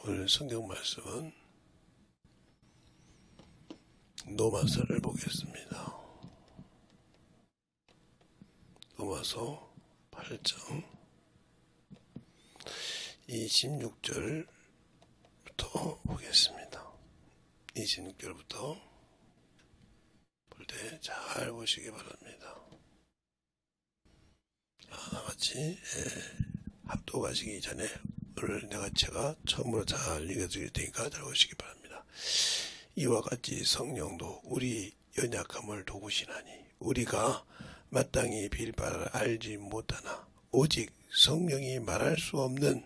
오늘 성경 말씀은 로마서를 보겠습니다. 로마서 8장 26절부터 보겠습니다. 26절부터 볼 때 잘 보시기 바랍니다. 하나같이 합독하시기 전에 오늘 제가 처음으로 잘 읽어드릴 테니까 잘 보시기 바랍니다. 이와 같이 성령도 우리 연약함을 도우시나니 우리가 마땅히 빌 바를 알지 못하나 오직 성령이 말할 수 없는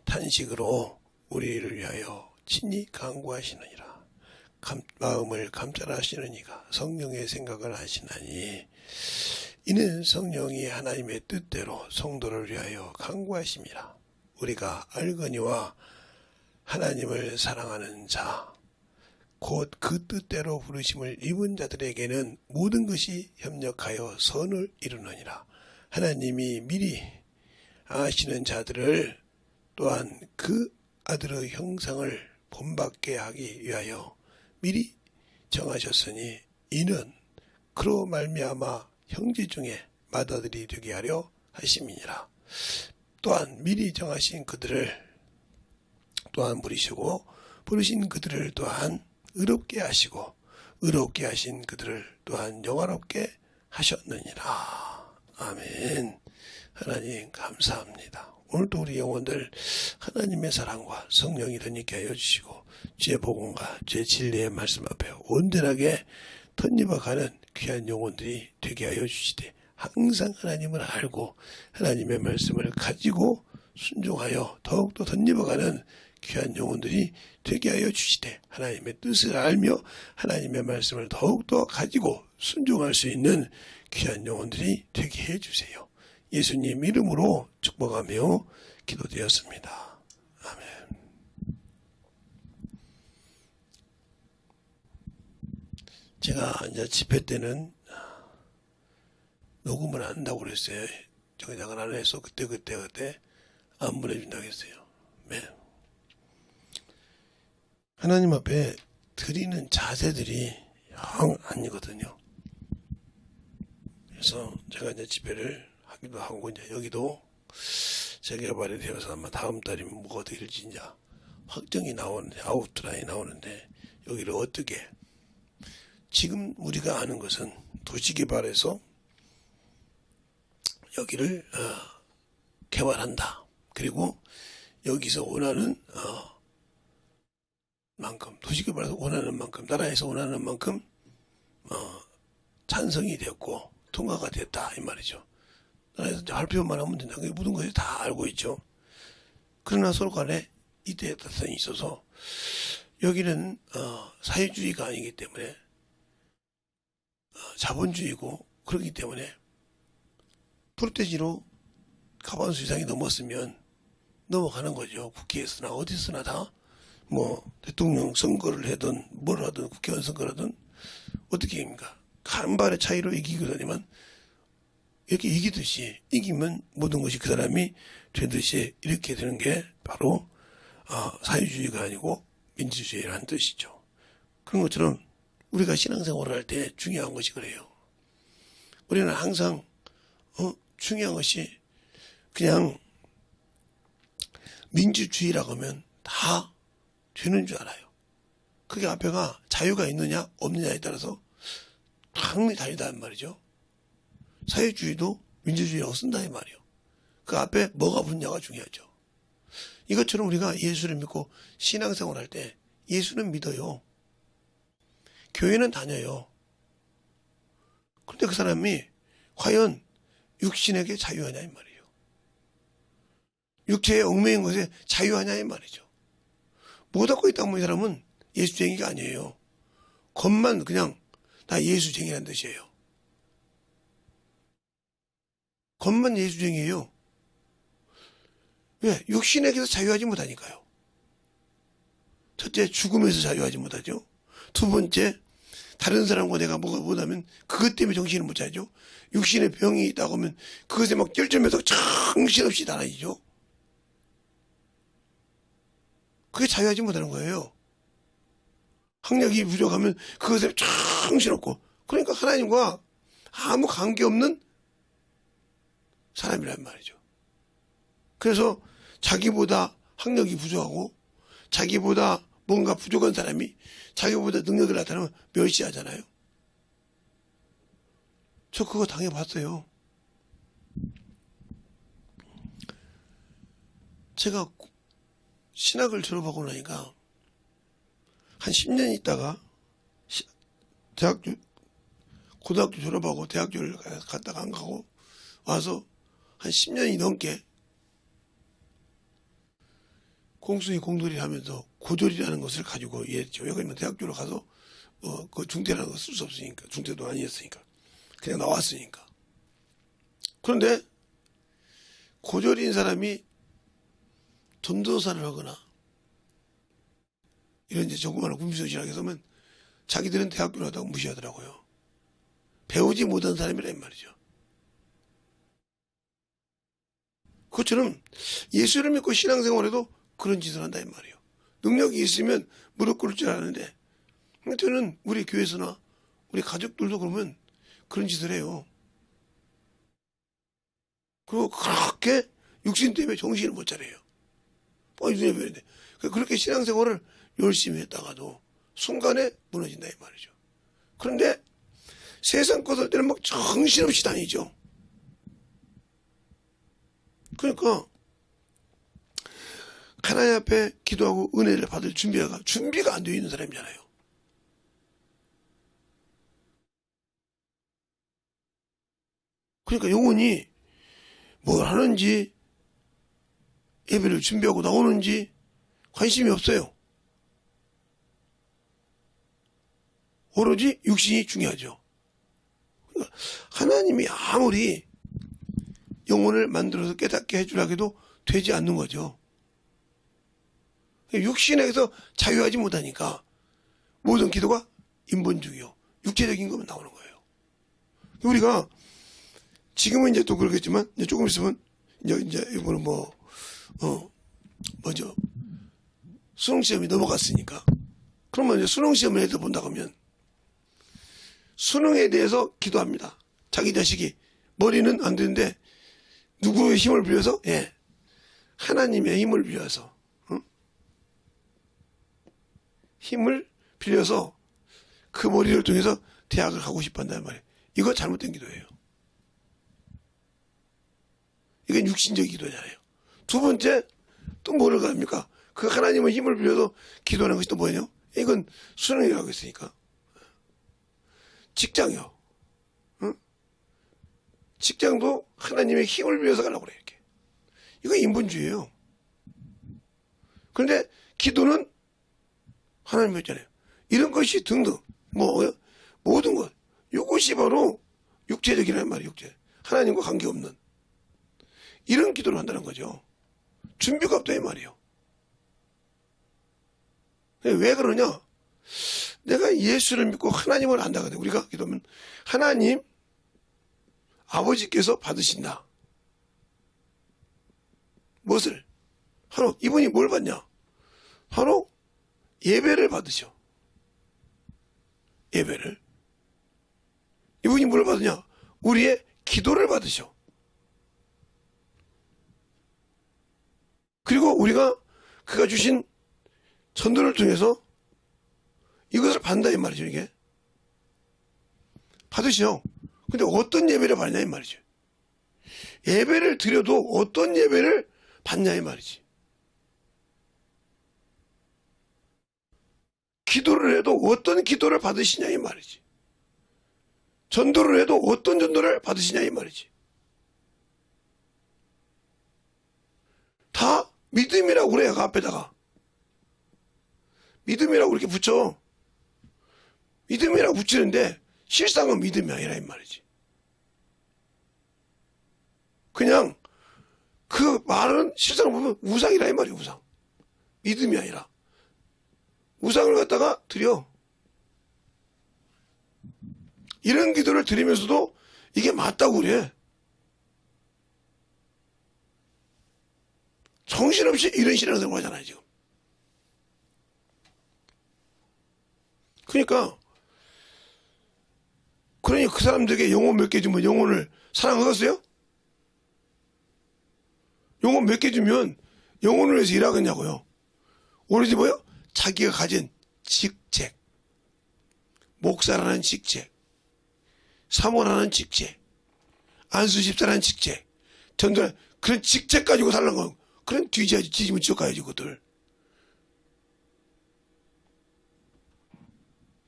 탄식으로 우리를 위하여 친히 간구하시느니라. 마음을 감찰하시는 이가 성령의 생각을 하시나니 이는 성령이 하나님의 뜻대로 성도를 위하여 간구하심이라. 우리가 알거니와 하나님을 사랑하는 자 곧 그 뜻대로 부르심을 입은 자들에게는 모든 것이 협력하여 선을 이루느니라. 하나님이 미리 아시는 자들을 또한 그 아들의 형상을 본받게 하기 위하여 미리 정하셨으니 이는 그로 말미암아 형제 중에 맏아들이 되게 하려 하심이니라. 또한 미리 정하신 그들을 또한 부르시고 부르신 그들을 또한 의롭게 하시고 의롭게 하신 그들을 또한 영화롭게 하셨느니라. 아멘. 하나님 감사합니다. 오늘도 우리 영혼들 하나님의 사랑과 성령이 더있게 하여 주시고 주의 복음과 주의 진리의 말씀 앞에 온전하게 덧입어가는 귀한 영혼들이 되게 하여 주시되 항상 하나님을 알고 하나님의 말씀을 가지고 순종하여 더욱더 덧입어가는 귀한 영혼들이 되게 하여 주시되 하나님의 뜻을 알며 하나님의 말씀을 더욱더 가지고 순종할 수 있는 귀한 영혼들이 되게 해주세요. 예수님 이름으로 축복하며 기도드렸습니다. 아멘. 제가 이제 집회 때는 녹음을 안 한다고 그랬어요. 정장을 안 해서 그때 안 보내준다고 했어요. 네. 하나님 앞에 드리는 자세들이 영 아니거든요. 그래서 제가 이제 집회를 하기도 하고 이제 여기도 재개발이 되어서 아마 다음 달이면 뭐가 될지 이제 확정이 나오는데 아웃라인이 나오는데 여기를 어떻게 지금 우리가 아는 것은 도시개발에서 여기를 개발한다. 그리고 여기서 원하는 만큼 도시개발에서 원하는 만큼 나라에서 원하는 만큼 찬성이 됐고 통과가 됐다 이 말이죠. 나라에서 발표만 하면 된다. 모든 것을 다 알고 있죠. 그러나 서로 간에 이때타성이 있어서 여기는 사회주의가 아니기 때문에 자본주의고 그렇기 때문에 프로테지로 과반수 이상이 넘었으면 넘어가는 거죠. 국회에서나 어디서나 다 뭐 대통령 선거를 하든 뭘 하든 국회의원 선거를 하든 어떻게 입니까? 간발의 차이로 이기거든요. 이렇게 이기듯이 이기면 모든 것이 그 사람이 되듯이 이렇게 되는 게 바로 사회주의가 아니고 민주주의라는 뜻이죠. 그런 것처럼 우리가 신앙생활을 할 때 중요한 것이 그래요. 우리는 항상 중요한 것이 그냥 민주주의라고 하면 다 되는 줄 알아요. 그게 앞에가 자유가 있느냐 없느냐에 따라서 당연히 다르다는 말이죠. 사회주의도 민주주의라고 쓴다 이 말이에요. 그 앞에 뭐가 붙냐가 중요하죠. 이것처럼 우리가 예수를 믿고 신앙생활 할 때 예수는 믿어요. 교회는 다녀요. 그런데 그 사람이 과연 육신에게 자유하냐 이 말이에요. 육체에 얽매인 것에 자유하냐 이 말이죠. 못 갖고 있다면 이 사람은 예수쟁이가 아니에요. 겉만 그냥 나 예수쟁이라는 뜻이에요. 겉만 예수쟁이에요. 왜? 육신에게서 자유하지 못하니까요. 첫째, 죽음에서 자유하지 못하죠. 두 번째, 다른 사람과 내가 뭐가 못하면 그것 때문에 정신을 못 차리죠. 육신에 병이 있다고 하면 그것에 막 쩔쩔매서 정신없이 달아지죠. 그게 자유하지 못하는 거예요. 학력이 부족하면 그것에 정신없고, 그러니까 하나님과 아무 관계없는 사람이란 말이죠. 그래서 자기보다 학력이 부족하고 자기보다 뭔가 부족한 사람이 자기보다 능력을 나타내면 멸시하잖아요. 저 그거 당해봤어요. 제가 신학을 졸업하고 나니까 한 10년 있다가 고등학교 졸업하고 대학교를 갔다가 안 가고 와서 한 10년이 넘게 공순이 공돌이 하면서 고졸이라는 것을 가지고 이랬죠. 왜 그러면 대학교로 가서 그 중퇴라는 거 쓸 수 없으니까, 중퇴도 아니었으니까 그냥 나왔으니까. 그런데 고졸인 사람이 전도사를 하거나 이런 이제 조그마한 군비소신학에서 하면 자기들은 대학교를 하다고 무시하더라고요. 배우지 못한 사람이란 말이죠. 그것처럼 예수를 믿고 신앙생활해도 그런 짓을 한다 이 말이에요. 능력이 있으면 무릎 꿇을 줄 아는데, 저는 우리 교회에서나 우리 가족들도 그러면 그런 짓을 해요. 그리고 그렇게 육신 때문에 정신을 못 차려요. 눈에 보이는데 그렇게 신앙생활을 열심히 했다가도 순간에 무너진다 이 말이죠. 그런데 세상 것을 때는 막 정신없이 다니죠. 그러니까 하나님 앞에 기도하고 은혜를 받을 준비가 안 되어 있는 사람이잖아요. 그러니까 영혼이 뭘 하는지 예배를 준비하고 나오는지 관심이 없어요. 오로지 육신이 중요하죠. 그러니까 하나님이 아무리 영혼을 만들어서 깨닫게 해주려 해도 되지 않는 거죠. 육신에서 자유하지 못하니까 모든 기도가 인본주의요. 육체적인 것만 나오는 거예요. 우리가 지금은 이제 또 그러겠지만 이제 조금 있으면 이제 이거는 수능 시험이 넘어갔으니까 그러면 이제 수능 시험을 해서 본다고 하면 수능에 대해서 기도합니다. 자기 자식이 머리는 안 되는데 누구의 힘을 빌려서? 예, 하나님의 힘을 빌려서 힘을 빌려서 그 머리를 통해서 대학을 가고 싶어 한다는 말이에요. 이거 잘못된 기도예요. 이건 육신적 기도잖아요. 두 번째 또 뭐를 합니까? 그 하나님의 힘을 빌려서 기도하는 것이 또 뭐예요? 이건 수능이라고 했으니까. 직장이요. 응? 직장도 하나님의 힘을 빌려서 가려고 그래 이렇게. 이거 인본주의예요. 그런데 기도는 하나님 했잖아요. 이런 것이 등등 모든 것 이것이 바로 육체적이라는 말이에요. 육체. 하나님과 관계없는 이런 기도를 한다는 거죠. 준비가 없다 이 말이에요. 왜 그러냐? 내가 예수를 믿고 하나님을 안다거든. 우리가 기도하면 하나님 아버지께서 받으신다. 무엇을? 바로 이분이 뭘 받냐? 바로 예배를 받으셔. 예배를. 이분이 뭘 받으냐? 우리의 기도를 받으셔. 그리고 우리가 그가 주신 전도를 통해서 이것을 받는다 이 말이죠. 이게 받으시죠. 근데 어떤 예배를 받냐 이 말이죠. 예배를 드려도 어떤 예배를 받냐 이 말이지. 기도를 해도 어떤 기도를 받으시냐 이 말이지. 전도를 해도 어떤 전도를 받으시냐 이 말이지. 다 믿음이라고 그래요. 그 앞에다가 믿음이라고 이렇게 붙여. 믿음이라고 붙이는데 실상은 믿음이 아니라 이 말이지. 그냥 그 말은 실상을 보면 우상이라 이 말이에요. 우상. 믿음이 아니라 우상을 갖다가 드려. 이런 기도를 드리면서도 이게 맞다고 그래. 정신없이 이런 신앙생활 하잖아요 지금. 그러니 그 사람들에게 영혼 몇 개 주면 영혼을 사랑하겠어요? 영혼 몇 개 주면 영혼을 위해서 일하겠냐고요. 오로지 뭐요? 자기가 가진 직책, 목사라는 직책, 사모라는 직책, 안수집사라는 직책, 전도라는 그런 직책 가지고 살라는 거. 그런 뒤져야지, 뒤지면 지옥 가야지, 그것들.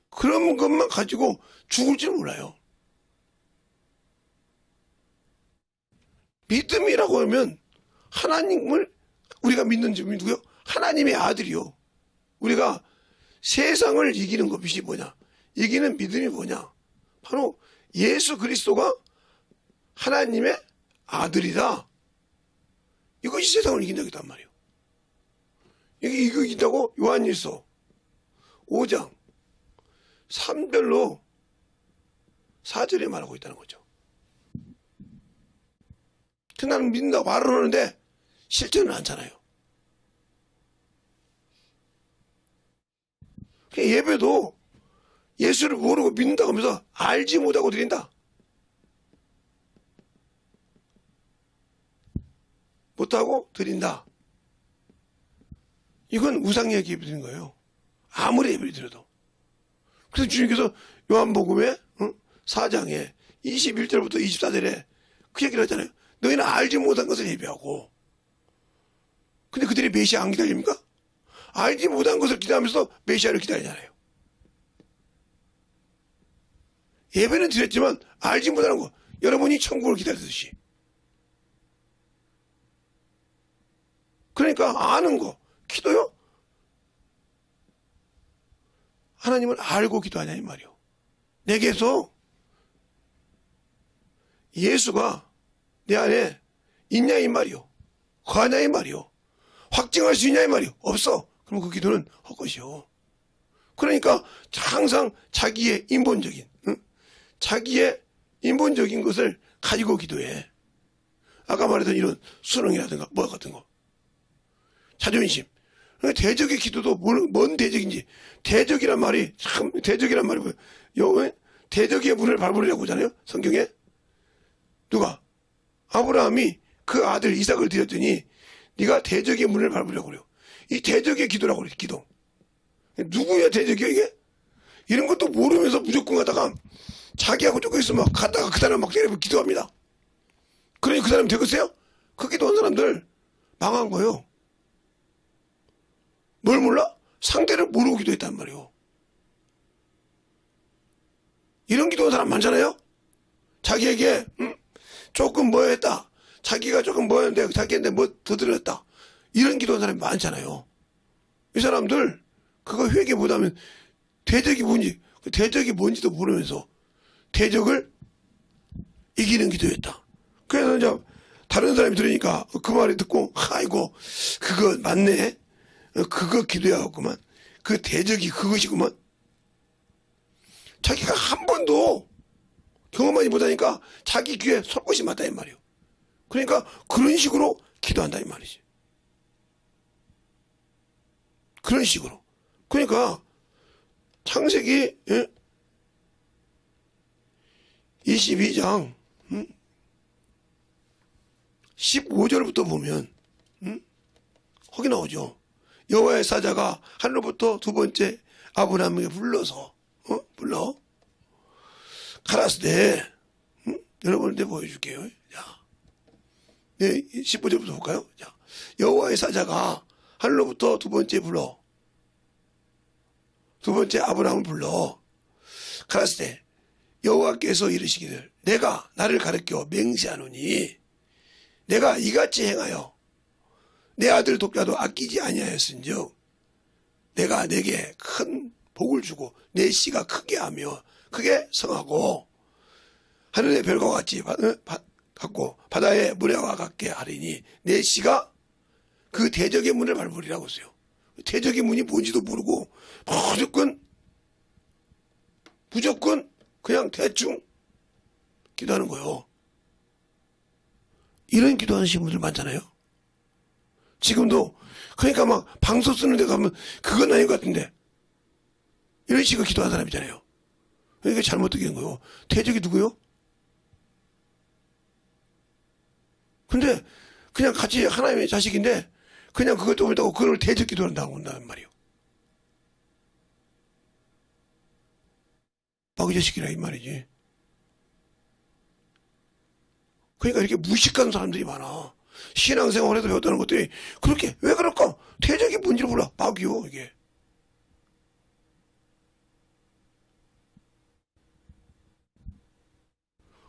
그런 것만 가지고 죽을 줄 몰라요. 믿음이라고 하면 하나님을 우리가 믿는 점이 누구요? 하나님의 아들이요. 우리가 세상을 이기는 것이 뭐냐? 이기는 믿음이 뭐냐? 바로 예수 그리스도가 하나님의 아들이다. 이것이 세상을 이긴다고 말이에요. 이거 이긴다고 요한일서 5장 3절로 4절에 말하고 있다는 거죠. 나는 믿는다고 말을 하는데 실제는 않잖아요. 예배도 예수를 모르고 믿는다고 하면서 알지 못하고 드린다. 못하고 드린다. 이건 우상의 예배 드리는 거예요. 아무리 예배를 드려도. 그래서 주님께서 요한복음의 4장에 21절부터 24절에 그 얘기를 하잖아요. 너희는 알지 못한 것을 예배하고. 근데 그들이 메시아 안 기다립니까? 알지 못한 것을 기다리면서 메시아를 기다리잖아요. 예배는 드렸지만 알지 못하는 거. 여러분이 천국을 기다리듯이. 그러니까 아는 거. 기도요? 하나님을 알고 기도하냐 이 말이요. 내게서 예수가 내 안에 있냐 이 말이요. 거하냐 이 말이요. 확증할 수 있냐 이 말이요. 없어. 그럼 그 기도는 헛것이요. 그러니까 항상 자기의 인본적인 자기의 인본적인 것을 가지고 기도해. 아까 말했던 이런 수능이라든가 뭐 같은 거. 자존심. 대적의 기도도 뭔 대적인지. 대적이란 말이 참 대적이란 말이 뭐예요? 대적의 문을 밟으려고 하잖아요. 성경에. 누가? 아브라함이 그 아들 이삭을 드렸더니 네가 대적의 문을 밟으려고 그래요. 이 대적의 기도라고 그래요. 기도. 누구야 대적이야 이게? 이런 것도 모르면서 무조건 가다가 자기하고 조금 있으면 갔다가 그 사람 막 때리고 기도합니다. 그러니 그 사람이 되겠어요? 그 기도한 사람들 망한 거예요. 뭘 몰라? 상대를 모르고 기도했단 말이에요. 이런 기도한 사람 많잖아요? 자기에게 조금 뭐 했다. 자기가 조금 뭐 했는데 자기한테 뭐 더 들었다. 이런 기도한 사람이 많잖아요. 이 사람들 그거 회개 못하면 대적이 뭔지 대적이 뭔지도 모르면서 대적을 이기는 기도였다. 그래서 이제 다른 사람이 들으니까 그 말을 듣고 아이고 그거 맞네. 그거 기도해야겠구만. 그 대적이 그것이구만. 자기가 한 번도 경험하지 못하니까 자기 귀에 설 것이 맞다 이 말이에요. 그러니까 그런 식으로 기도한다 이 말이지. 그런 식으로. 그러니까 창세기 22장 15절부터 보면 거기 나오죠. 여호와의 사자가 하늘로부터 두 번째 아브라함에게 불러 가라사대 여러분한테 보여줄게요. 자, 네, 15절부터 볼까요? 자, 여호와의 사자가 하늘로부터 두 번째 아브라함을 불러 가라사대 여호와께서 이르시기를 내가 나를 가르쳐 맹세하노니 내가 이같이 행하여 내 아들 독자도 아끼지 아니하였은즉 내가 내게 큰 복을 주고 내 씨가 크게 하며 크게 성하고 하늘의 별과 같이 같고 바다의 모래와 같게 하리니 내 씨가 그 대적의 문을 밟으리라고 했어요. 대적의 문이 뭔지도 모르고 무조건 그냥 대충 기도하는 거예요. 이런 기도하시는 분들 많잖아요. 지금도 그러니까 막 방송 쓰는 데 가면 그건 아닌 것 같은데 이런 식으로 기도한 사람이잖아요. 이게 잘못 듣기는 거예요. 대적이 누구요? 근데 그냥 같이 하나님의 자식인데 그냥 그것도 못하고 그걸 대적 기도한다고 한다는 말이에요. 마귀 자식이라 이 말이지. 그러니까 이렇게 무식한 사람들이 많아. 신앙생활에도 배웠다는 것들이 그렇게 왜 그럴까? 대적이 뭔지를 몰라. 마귀요 이게.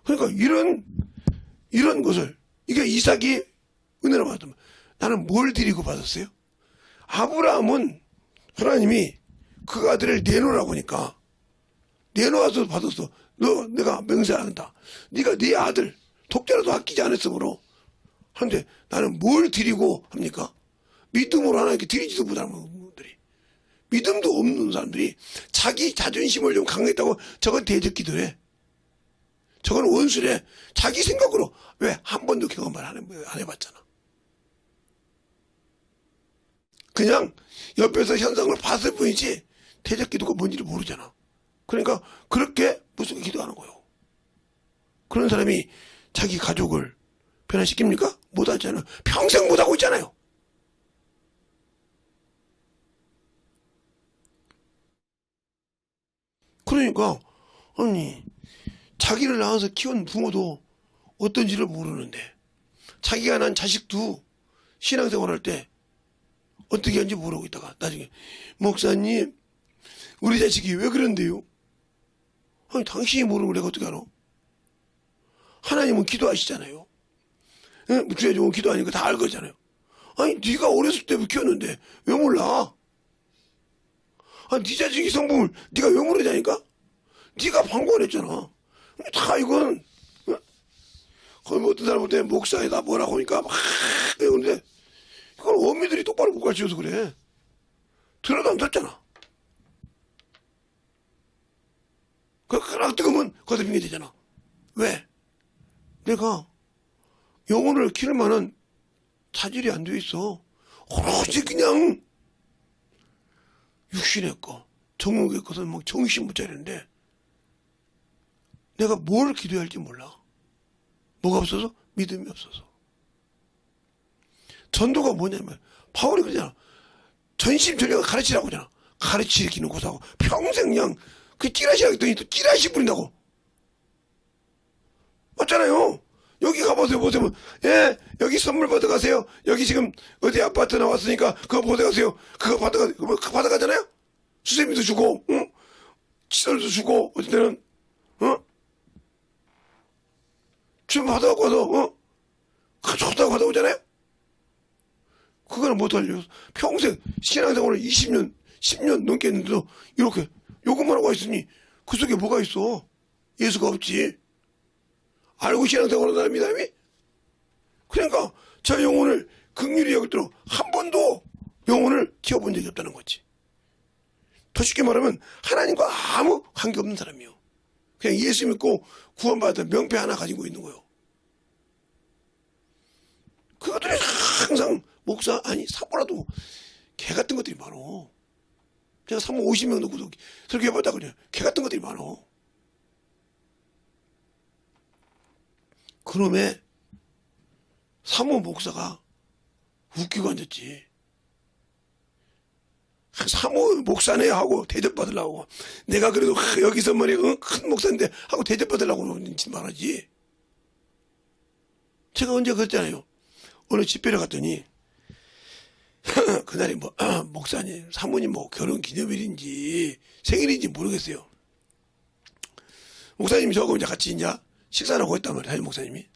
그러니까 이런 것을 이게 이삭이 은혜를 받았단 말이야. 나는 뭘 드리고 받았어요? 아브라함은 하나님이 그 아들을 내놓으라고 하니까 내놓아서 받았어. 내가 맹세한다. 네가 네 아들 독자라도 아끼지 않았으므로 하는데 나는 뭘 드리고 합니까? 믿음으로 하나님께 드리지도 못하는 분들이 믿음도 없는 사람들이 자기 자존심을 좀 강했다고 저건 대적 기도해. 저건 원수래. 자기 생각으로 왜 한 번도 경험을 안 해봤잖아. 그냥 옆에서 현상을 봤을 뿐이지 대적 기도가 뭔지를 모르잖아. 그러니까 그렇게 무슨 기도하는 거예요. 그런 사람이 자기 가족을 변화시킵니까? 못하잖아요. 평생 못하고 있잖아요. 그러니까 아니 자기를 낳아서 키운 부모도 어떤지를 모르는데 자기가 난 자식도 신앙생활할 때 어떻게 하는지 모르고 있다가 나중에 목사님 우리 자식이 왜 그런데요? 아니 당신이 모르는 걸 내가 어떻게 알아? 하나님은 기도하시잖아요. 주의 종은 기도하니까 다 알거잖아요. 아니 네가 어렸을 때부터 키웠는데 왜 몰라? 아니 네 자식이 성품을 네가 왜 모르냐니까? 네가 방관했잖아. 다 이건 거의 뭐 어떤 사람한테 목사에다 뭐라고 하니까 막 그러는데 이건 어미들이 똑바로 못 가르쳐서 그래. 들어도 안 듣잖아. 그러나 뜨거면 거기서 핑계 되잖아. 왜? 내가 영혼을 키울 만한 자질이 안 돼 있어. 오로지 그냥 육신의 거, 정욕의 것은 막 정신 못 차리는데 내가 뭘 기도해야 할지 몰라. 뭐가 없어서? 믿음이 없어서. 전도가 뭐냐면 바울이 그러잖아. 전심전력을 가르치라고 하잖아. 가르치기는 고사하고 평생 그냥 그 찌라시 하겠더니 또 찌라시 부린다고. 맞잖아요. 여기 가보세요. 보세요. 예, 여기 선물 받아가세요. 여기 지금 어디 아파트 나왔으니까 그거 받아가세요. 그거 받아가잖아요. 수세미도 주고, 응? 시설도 주고, 어떨 때는, 좀 받아갖고 와서, 좋다고 받아오잖아요. 그거는 못하려. 평생 신앙생활을 20년, 10년 넘게 했는데도 이렇게 요것만 하고 있으니 그 속에 뭐가 있어? 예수가 없지. 알고 신앙생활을 하는 사람이? 그러니까 저 영혼을 긍휼히 여기도록 한 번도 영혼을 키워본 적이 없다는 거지. 더 쉽게 말하면 하나님과 아무 관계없는 사람이요. 그냥 예수 믿고 구원받은 명패 하나 가지고 있는 거요. 그것들이 항상 목사 아니 사모라도 개 같은 것들이 많어. 제가 사모 50명 놓고도 설교해봤다 그래요. 개 같은 것들이 많어. 그놈의 사모 목사가 웃기고 앉았지. 사모 목사네 하고 대접받으려고. 내가 그래도 여기서 말이야 큰 목사인데 하고 대접받으려고 그러는 짓 말하지. 제가 언제 그랬잖아요. 어느 집회를 갔더니 그날이 뭐 목사님 사모님 뭐 결혼 기념일인지 생일인지 모르겠어요. 목사님이 저하고 이제 같이 이제 식사를 하고 있단 말이에요. 목사님이.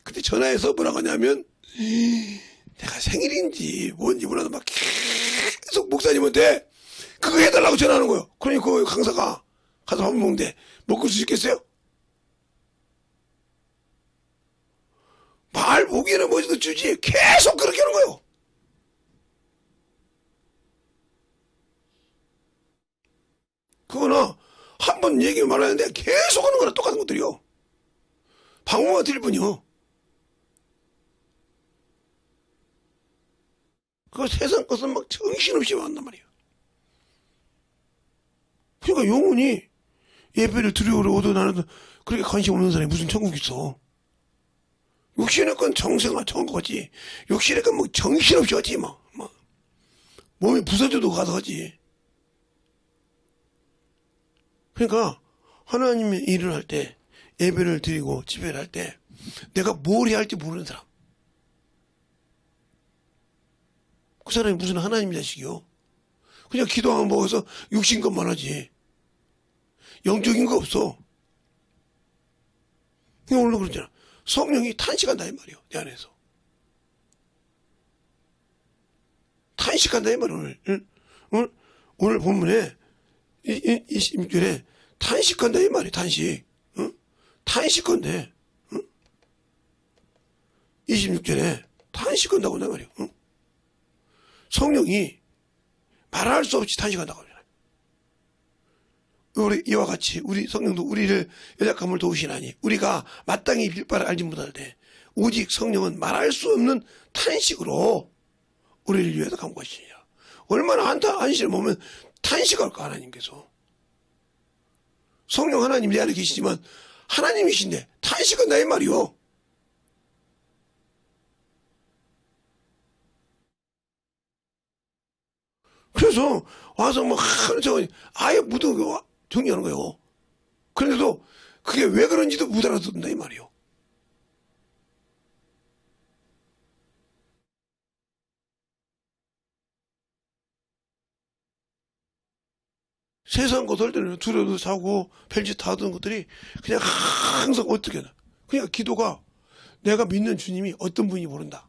그때 전화해서 뭐라고 하냐면 내가 생일인지 뭔지 몰라도 막 계속 목사님한테 그거 해달라고 전화하는 거예요. 그러니 그 강사가 가서 밥 먹는데 먹을 수 있겠어요? 말 보기에는 뭐지도 주지 계속 그렇게 하는 거예요. 그거나 한 번 얘기 말하는데 계속 하는 거랑 똑같은 것들이요. 방어가 될 뿐이요. 그 세상 것은 막 정신없이 왔단 말이에요. 그러니까 영혼이 예배를 드리려고 나는 그렇게 관심 없는 사람이 무슨 천국 있어. 육신의 건 정생아 천국이지. 육신의 건 뭐 정신없이 하지 뭐. 몸이 부서져도 가서 하지. 그러니까 하나님의 일을 할 때, 예배를 드리고 집회를 할 때 내가 뭘 해야 할지 모르는 사람, 그 사람이 무슨 하나님 자식이요. 그냥 기도하면 먹어서 육신 것만 하지 영적인 거 없어. 오늘 그러잖아. 성령이 탄식한다 이 말이요. 내 안에서 탄식한다 이 말이요. 오늘 본문에 26절에 탄식한다 이 말이에요. 탄식. 탄식한데 26절에 탄식한다고 한단 말이에요. 성령이 말할 수 없이 탄식한다고 하잖아요. 우리 이와 같이 우리 성령도 우리를 연약함을 도우시나니 우리가 마땅히 빌 바를 알지 못할 때 오직 성령은 말할 수 없는 탄식으로 우리를 위해서 간구하시니라. 얼마나 안심을 보면 탄식할까. 하나님께서 성령 하나님 내 안에 계시지만 하나님이신데 탄식한다 이 말이요. 그래서 와서 뭐 아예 못 정리하는 거예요. 그런데도 그게 왜 그런지도 못 알아듣는다 이 말이요. 세상 것들 때는 두려도 사고 별짓 하던 것들이 그냥 항상 어떻게 나. 그러니까 기도가 내가 믿는 주님이 어떤 분인지 모른다.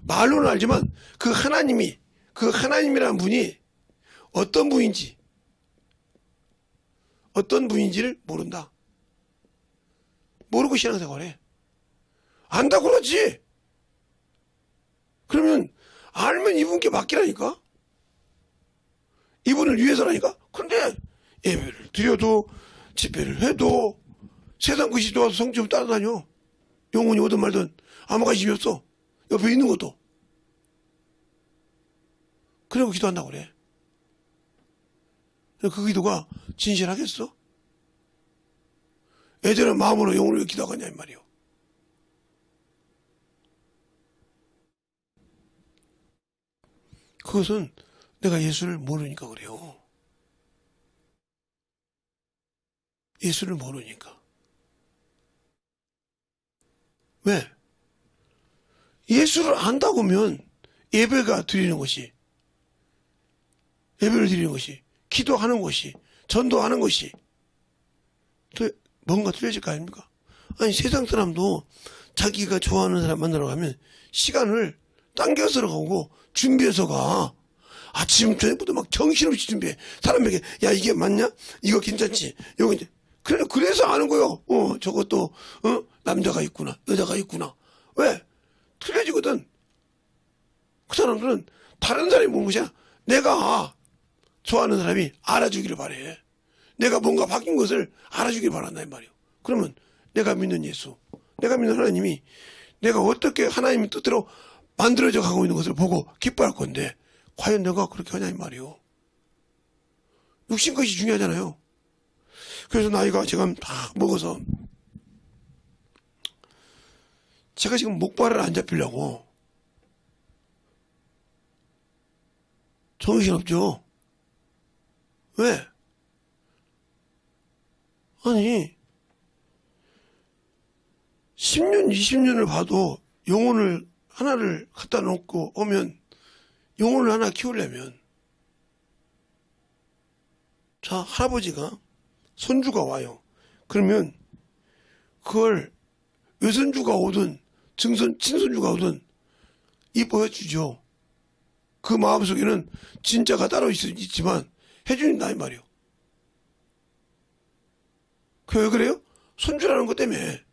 말로는 알지만 그 하나님이라는 분이 어떤 분인지를 모른다. 모르고 신앙생활해. 안다고 그러지. 그러면 알면 이분께 맡기라니까. 이분을 위해서라니까. 근데 예배를 드려도 집회를 해도 세상 것이 좋아서 성적으로 따라다녀. 영혼이 오든 말든 아무 관심이 없어. 옆에 있는 것도. 그리고 기도한다고 그래. 그 기도가 진실하겠어? 애들은 마음으로 영혼을 기도하겠냐 이 말이요. 그것은 내가 예수를 모르니까 그래요. 예수를 모르니까. 왜? 예수를 안다고 하면 예배를 드리는 것이 기도하는 것이 전도하는 것이 뭔가 틀려질 거 아닙니까? 아니 세상 사람도 자기가 좋아하는 사람 만나러 가면 시간을 당겨서 가고 준비해서 가. 아침 저녁부터 막 정신없이 준비해. 사람에게 야 이게 맞냐? 이거 괜찮지? 이거 이제 그래서 아는 거요. 저것도 남자가 있구나, 여자가 있구나. 왜? 틀려지거든. 그 사람들은 다른 사람이 모르는 것이야. 내가 좋아하는 사람이 알아주기를 바래. 내가 뭔가 바뀐 것을 알아주길 바란다 이 말이요. 그러면 내가 믿는 예수, 내가 믿는 하나님이 내가 어떻게 하나님의 뜻대로 만들어져 가고 있는 것을 보고 기뻐할 건데 과연 내가 그렇게 하냐 이 말이요. 육신 것이 중요하잖아요. 그래서 나이가 지금 다 먹어서 제가 지금 목발을 안 잡히려고 정신없죠. 왜? 아니 10년 20년을 봐도 영혼을 하나를 갖다 놓고 오면 영혼을 하나 키우려면 자 할아버지가 손주가 와요. 그러면 그걸 외손주가 오든 친손주가 오든 이뻐해 주죠. 그 마음속에는 진짜가 따로 있지만 해준다 이 말이요. 그 왜 그래요? 손주라는 것 때문에.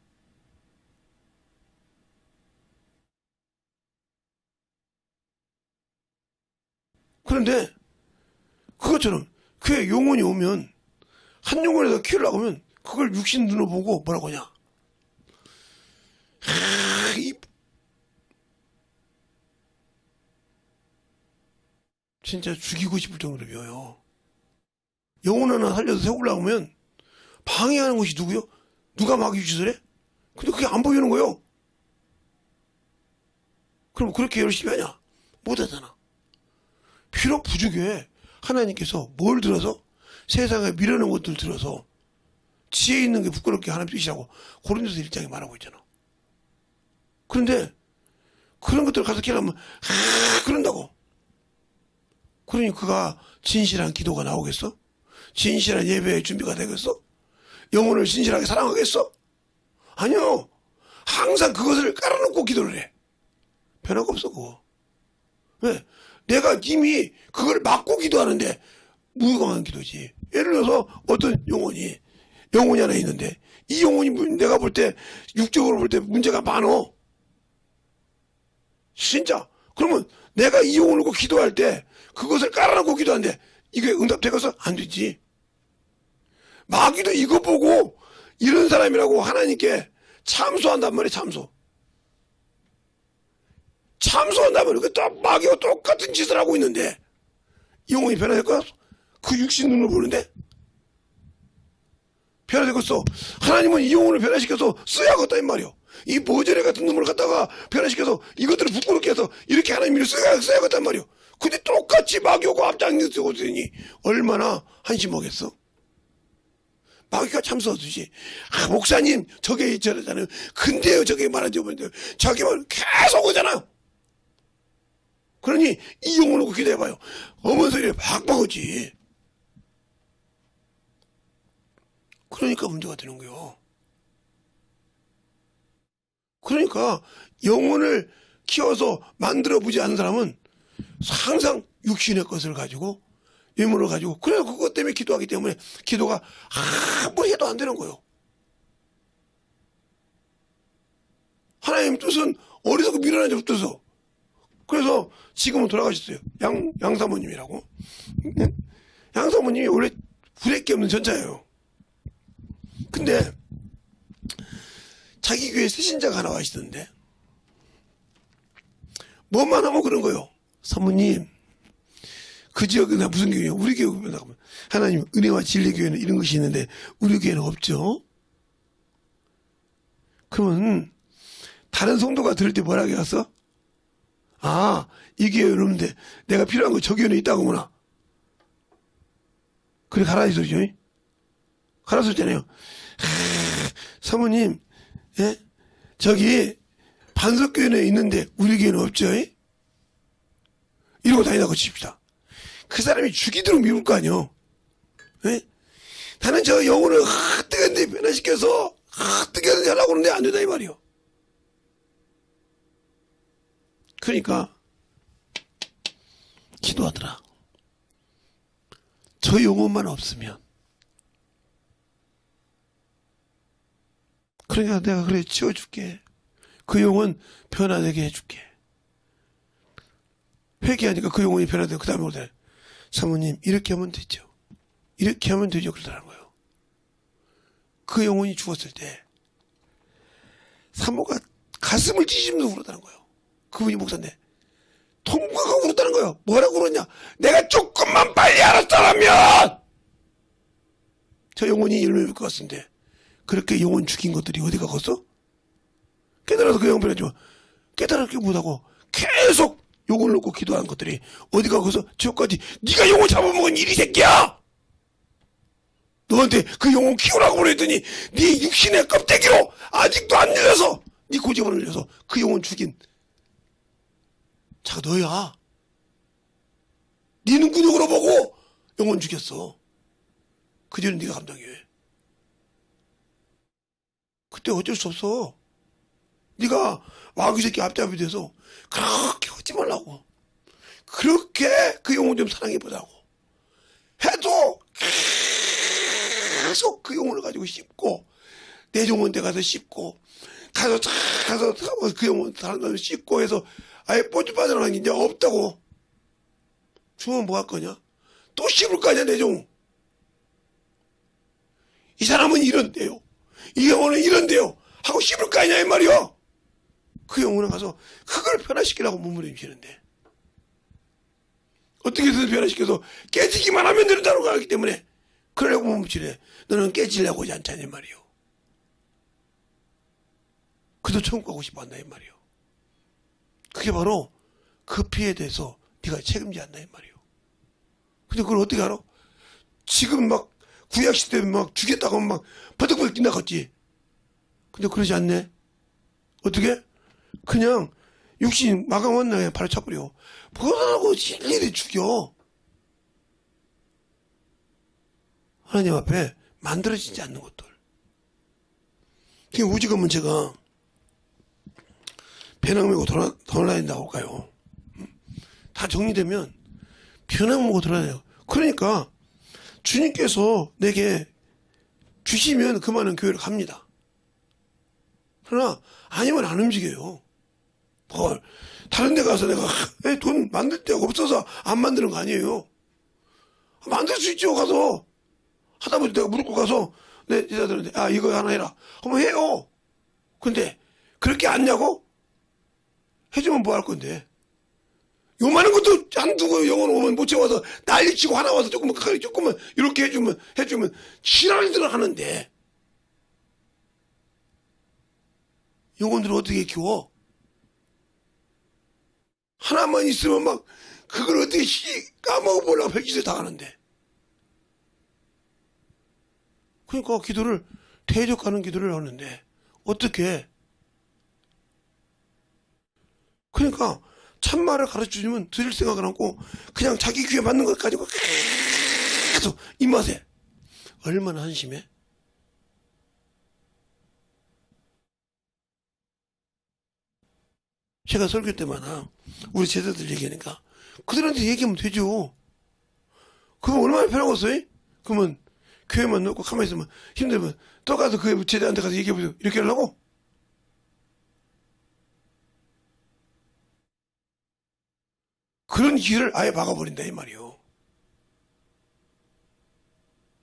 그런데 그것처럼 그의 영혼이 오면 한 영혼에서 키우려고 하면 그걸 육신 눈으로 보고 뭐라고 하냐. 진짜 죽이고 싶을 정도로 미워요. 영혼 하나 살려서 세우려고 하면 방해하는 것이 누구요? 누가 마귀 짓을 해? 근데 그게 안 보이는 거요. 그럼 그렇게 열심히 하냐? 못하잖아. 비록 부족해. 하나님께서 뭘 들어서? 세상에 미련한 것들 들어서 지혜 있는 게 부끄럽게 하나님 뜻이라고 고린도서 1장에 말하고 있잖아. 그런데 그런 것들을 가서 기도하면 그런다고. 그러니 그가 진실한 기도가 나오겠어? 진실한 예배의 준비가 되겠어? 영혼을 진실하게 사랑하겠어? 아니요. 항상 그것을 깔아놓고 기도를 해. 변화가 없어 그거. 왜? 내가 이미 그걸 막고 기도하는데 무감한 기도지. 예를 들어서 어떤 영혼이 하나 있는데 이 영혼이 내가 볼 때 육적으로 볼 때 문제가 많어. 진짜. 그러면 내가 이 영혼을 놓고 기도할 때 그것을 깔아놓고 기도하는데 이게 응답되겠어? 안 되지. 마귀도 이거 보고 이런 사람이라고 하나님께 참소한단 말이야. 참소한단 말이야. 또 마귀가 똑같은 짓을 하고 있는데 영혼이 변화될까? 그 육신 눈으로 보는데 변화되겠어. 하나님은 이 영혼을 변화시켜서 써야겠다 이 말이요. 이 모저레 같은 놈을 갖다가 변화시켜서 이것들을 부끄럽게 해서 이렇게 하나님을 써야겠단 말이요. 근데 똑같이 마귀하고 앞장서고 있으니 얼마나 한심하겠어. 마귀가 참서주지. 목사님 저게 저러잖아요. 근데요 저게 말하지 못해요. 저게 말 계속 오잖아요. 그러니 이 영혼을 놓고 기도해봐요. 어머니 소리에 박박 오지. 그러니까 문제가 되는 거요. 그러니까 영혼을 키워서 만들어보지 않은 사람은 항상 육신의 것을 가지고 예물을 가지고 그래서 그것 때문에 기도하기 때문에 기도가 아무리 해도 안 되는 거예요. 하나님 뜻은 어리석고 미련한 자로 뜻어. 그래서 지금은 돌아가셨어요. 양사모님이라고. 양사모님이 원래 후레기 없는 전자예요. 근데 자기 교회 새신자가 하나 와시던데 뭐만 하면 그런 거요. 사모님 그 지역에 무슨 교회예요? 우리 교회 보면 하나님 은혜와 진리 교회는 이런 것이 있는데 우리 교회는 없죠. 그러면 다른 성도가 들을 때 뭐라고 했어? 아, 이 교회는 없는데 내가 필요한 거 저 교회는 있다고 하구나. 그래 가라 이 소리죠. 가라 소리잖아요. 사모님 예? 저기 반석교회는 있는데 우리 교회는 없죠. 이러고 다니다고 칩시다. 그 사람이 죽이도록 미울 거 아니요. 예? 나는 저 영혼을 뜨겠는데 변화시켜서 뜨겠는데 하려고 하는데 안 된다 이 말이요. 그러니까 기도하더라. 저 영혼만 없으면 그러니까 내가 그래 치워줄게. 그 영혼 변화되게 해줄게. 회개하니까 그 영혼이 변화되고 그 다음에 그러더래. 사모님 이렇게 하면 되죠. 이렇게 하면 되죠. 그러더라는 거예요. 그 영혼이 죽었을 때 사모가 가슴을 찢으면서 울었다는 거예요. 그분이 목사인데 통곡하고 울었다는 거예요. 뭐라고 울었냐. 내가 조금만 빨리 알았더라면 저 영혼이 열매를 것 같은데 그렇게 영혼 죽인 것들이 어디 가겠어? 깨달아서 그 영혼 변하지만 깨달았게 못하고 계속 영혼을 놓고 기도하는 것들이 어디 가서 지옥까지 네가 영혼 잡아먹은 일이 새끼야. 너한테 그 영혼 키우라고 그랬더니 네 육신의 껍데기로 아직도 안 늘려서 네 고집을 늘려서 그 영혼 죽인 자가 너야. 네 눈구녕으로 보고 영혼 죽였어. 그 죄는 네가 감당해. 그때 어쩔 수 없어. 네가 마귀 새끼 앞잡이 돼서 그렇게 하지 말라고. 그렇게 그 영혼 좀 사랑해보자고 해도 계속 그 영혼을 가지고 씹고 내 영혼 데 가서 씹고 가서 그 영혼 사람들 씹고 해서 아예 뽀지 빠져나가는 게 이제 없다고. 죽으면 뭐 할 거냐? 또 씹을 거 아니야 내 영혼. 이 사람은 이런데요. 이 영혼은 이런데요. 하고 씹을 거 아니냐 이 말이요. 그 영혼을 가서 그걸 변화시키라고 몸부림치는데 어떻게든 변화시켜서 깨지기만 하면 된다고 하기 때문에 그러려고 몸치래. 너는 깨지려고 하지 않잖아, 이 말이요. 그도 천국 가고 싶어 한다, 이 말이요. 그게 바로 그 피에 대해서 네가 책임져야 한다, 이 말이요. 근데 그걸 어떻게 알아? 지금 막 구약시대 막 죽였다고 막 버덕버덕 뛰나갔지. 근데 그러지 않네. 어떻게? 그냥 육신 마감한 날에 바로 차버려. 뭐라고 일일이 죽여. 하나님 앞에 만들어지지 않는 것들. 지금 오직한 문제가 배낭 메고 돌아다닌다고 할까요? 다 정리되면 배낭 메고 돌아다녀요. 그러니까 주님께서 내게 주시면 그만은 교회를 갑니다. 그러나 아니면 안 움직여요. 뭘 다른 데 가서 내가 돈 만들 데가 없어서 안 만드는 거 아니에요. 만들 수 있죠. 가서 하다못해 내가 무릎 꿇고 가서 내 제자들한테 이거 하나 해라 한번 해요. 근데 그렇게 안냐고? 해주면 뭐 할 건데. 요만한 것도 안 두고 영혼 오면 못 채워서 난리치고 하나 와서 조금만 이렇게 해주면 지랄들 하는데 영혼들을 어떻게 키워? 하나만 있으면 막 그걸 어떻게 까먹어보려고 별짓을 다 하는데. 그러니까 기도를 대적하는 기도를 하는데 어떻게? 그러니까 참말을 가르쳐주면 들을 생각을 않고 그냥 자기 귀에 맞는 것 가지고 계속 입맛에. 얼마나 한심해? 제가 설교 때마다 우리 제자들 얘기하니까 그들한테 얘기하면 되죠. 그러면 얼마나 편하겠어요? 그러면 교회만 놓고 가만히 있으면 힘들면 또 가서 그 제자한테 가서 얘기해보세요. 이렇게 하려고? 그런 길을 아예 막아버린다 이 말이요.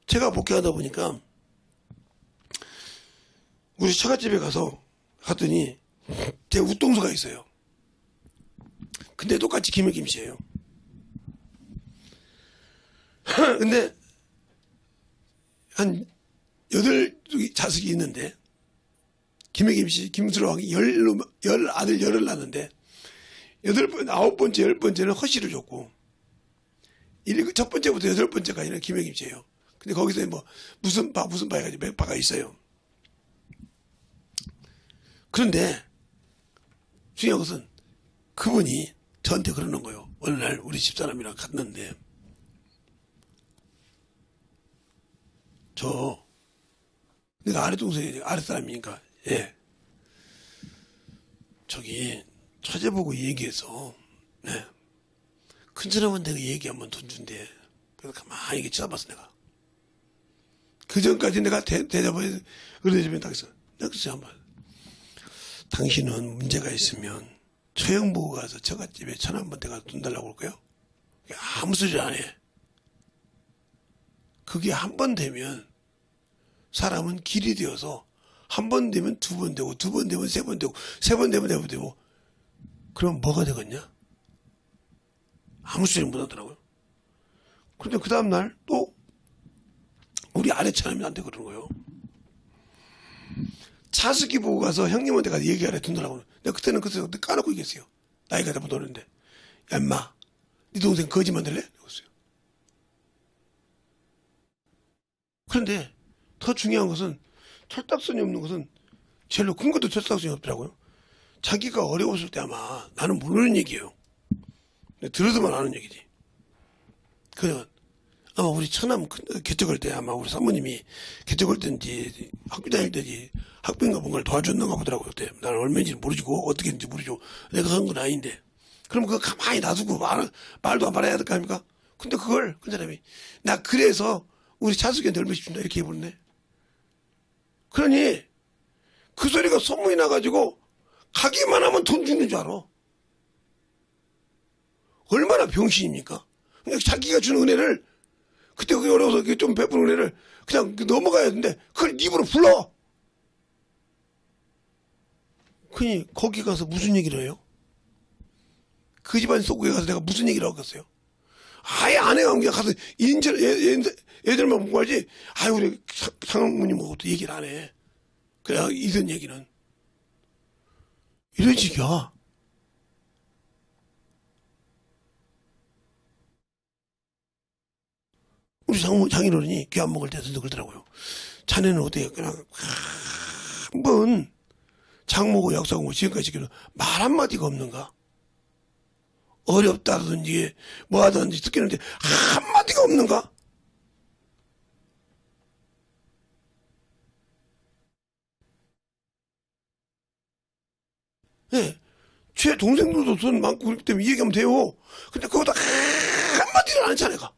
제가 목회하다 보니까 우리 처갓집에 갔더니 제 웃동서가 있어요. 근데 똑같이 김해김씨예요. 근데 한 8자식이 있는데 김해김씨 김수로왕이 아들 열을 낳았는데 9번째 10번째는 허씨를 줬고 첫 번째부터 8번째까지는 김해김씨예요. 근데 거기서 뭐 무슨 바 해가지고 몇 바가 있어요. 그런데 중요한 것은 그분이 저한테 그러는 거예요. 어느 날 우리 집사람이랑 갔는데 내가 아랫사람이니까 저기 처제 보고 얘기해서 큰 사람은 내가 얘기하면 돈 준대. 그래서 가만히 이렇게 쳐다봤어 내가. 그 전까지 내가 대답을 의뢰주면 딱 했어. 내가 글쎄 한번 당신은 문제가 있으면 처형 보고 가서 처갓집에 천 한 번 대가 돈 달라고 그럴까요? 아무 소리 안 해. 그게 한 번 되면 사람은 길이 되어서 한 번 되면 2번 되고 2번 되면 3번 되고 3번 되면 4번 되고 그럼 뭐가 되겠냐? 아무 소리 못 하더라고요. 그런데 그 다음날 또 우리 아래 차남이 나한테 그러는 거예요. 차수기 보고 가서 형님한테 가서 얘기하래 둔다라고. 내가 그때는 까놓고 얘기했어요. 나이가 다 묻었는데 야 인마 네 동생 거지 만들래? 그랬어요. 그런데 더 중요한 것은 철딱선이 없는 것은 제일로 큰 것도 철딱선이 없더라고요. 자기가 어려웠을 때 아마 나는 모르는 얘기예요. 들어서만 아는 얘기지. 그러면 아마 우리 처남 개척할 때 아마 우리 사모님이 개척할 때인지 학교 다닐 때지 학비인가 뭔가를 도와줬는가 보더라고요. 그때 나는 얼마인지 모르고 어떻게 했는지 모르죠. 내가 한 건 아닌데. 그럼 그거 가만히 놔두고 말도 안 말아야 될 거 아닙니까? 근데 그걸 그 사람이 나 그래서 우리 자숙이한테 얼마씩 준다 이렇게 해버렸네. 그러니 그 소리가 소문이 나가지고 가기만 하면 돈 주는 줄 알아. 얼마나 병신입니까? 그냥 자기가 주는 은혜를 그때 그게 어려워서 좀 베푸는 은혜를 그냥 넘어가야 되는데 그걸 입으로 불러. 그니 거기 가서 무슨 얘기를 해요? 그 집안 속에 가서 내가 무슨 얘기를 하겠어요? 아예 아내가 그냥 가서 애들만 보고 하지, 아유, 우리 장모님하고 또 얘기를 안 해. 그냥 이런 얘기는. 이런 식이야. 우리 장인어른이 귀 안 먹을 때도 그러더라고요. 자네는 어떻게 그냥 한번 장모고 약속하고 지금까지 말 한마디가 없는가? 어렵다든지 뭐 하든지 듣기는데 한마디가 없는가? 예. 제 동생들도 돈 많고 그렇기 때문에 이 얘기하면 돼요. 근데 그거다 한마디를 안 했잖아, 내가.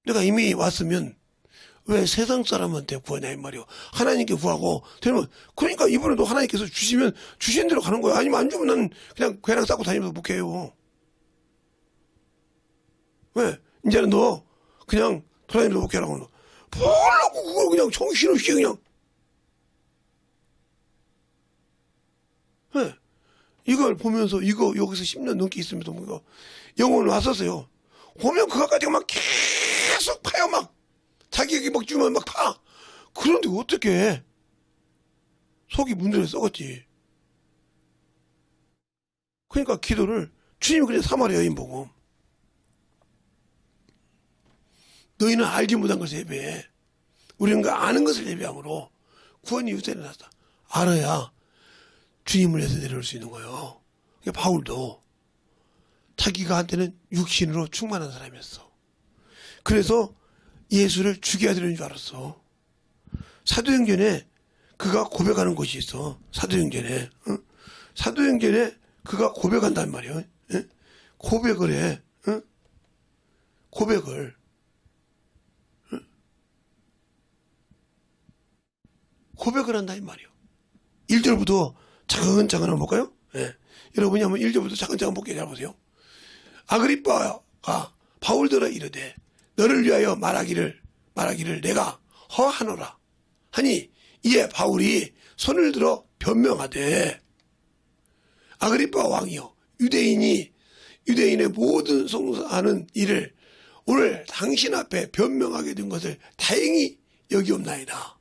내가 이미 왔으면 왜 세상 사람한테 구하냐 이 말이요. 하나님께 구하고 되면 그러니까 이번에도 하나님께서 주시면 주신 대로 가는 거야. 아니면 안 주면 나는 그냥 괴랑 싸고 다니면서 묵해요. 왜? 이제는 너 그냥 돌아다니면서 묵해라고 너. 뭐라고 그걸 그냥 정신없이 그냥. 왜? 이걸 보면서 이거 여기서 10년 넘게 있으면서 뭔가 영혼을 왔었어요. 보면 그거까지 막 계속 파요 막. 자기에게 막 주면 막 파. 그런데 어떻게 속이 문드러 썩었지. 그러니까 기도를 주님이 그냥 사마리아 여인 보고 너희는 알지 못한 것을 예배해. 우리는 그 아는 것을 예배함으로 구원이 유전에 났다. 알아야 주님을 위해서 내려올 수 있는 거예요. 그러니까 바울도 자기가 한때는 육신으로 충만한 사람이었어. 그래서 예수를 죽여야 되는 줄 알았어. 사도행전에 그가 고백하는 것이 있어. 사도행전에. 응? 사도행전에 그가 고백한단 말이야. 응? 고백을 해. 응? 고백을. 응? 고백을 한다 이 말이야. 1절부터 차근차근 한번 볼까요? 예. 여러분이 한번 1절부터 차근차근 볼게요. 잘 보세요. 아그리빠가 바울더러 이르되 너를 위하여 말하기를 내가 허하노라 하니 이에 바울이 손을 들어 변명하되 아그리빠 왕이여 유대인의 모든 송사하는 일을 오늘 당신 앞에 변명하게 된 것을 다행히 여기옵나이다.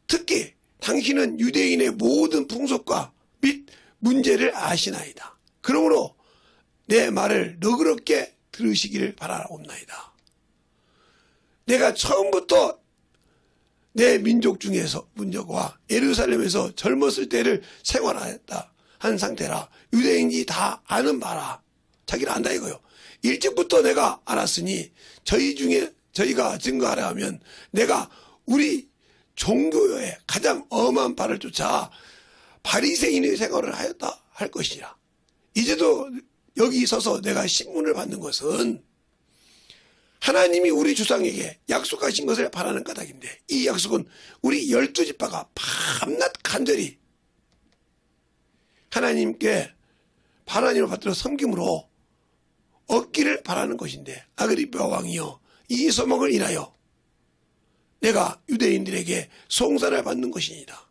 특히 당신은 유대인의 모든 풍속과 및 문제를 아시나이다. 그러므로 내 말을 너그럽게 들으시기를 바라옵나이다. 내가 처음부터 내 민족 중에서 문제와 예루살렘에서 젊었을 때를 생활하였다 한 상태라 유대인이 다 아는 바라. 자기는 안다 이거요. 일찍부터 내가 알았으니 저희 중에 저희가 증거하려 하면 내가 우리 종교의 가장 엄한 바를 쫓아 바리새인의 생활을 하였다 할 것이라. 이제도 여기 서서 내가 신문을 받는 것은 하나님이 우리 주상에게 약속하신 것을 바라는 까닭인데 이 약속은 우리 12지파가 밤낮 간절히 하나님께 하나님을 받들어 섬김으로 얻기를 바라는 것인데 아그리빠 왕이여 이 소망을 인하여 내가 유대인들에게 송사를 받는 것이니라.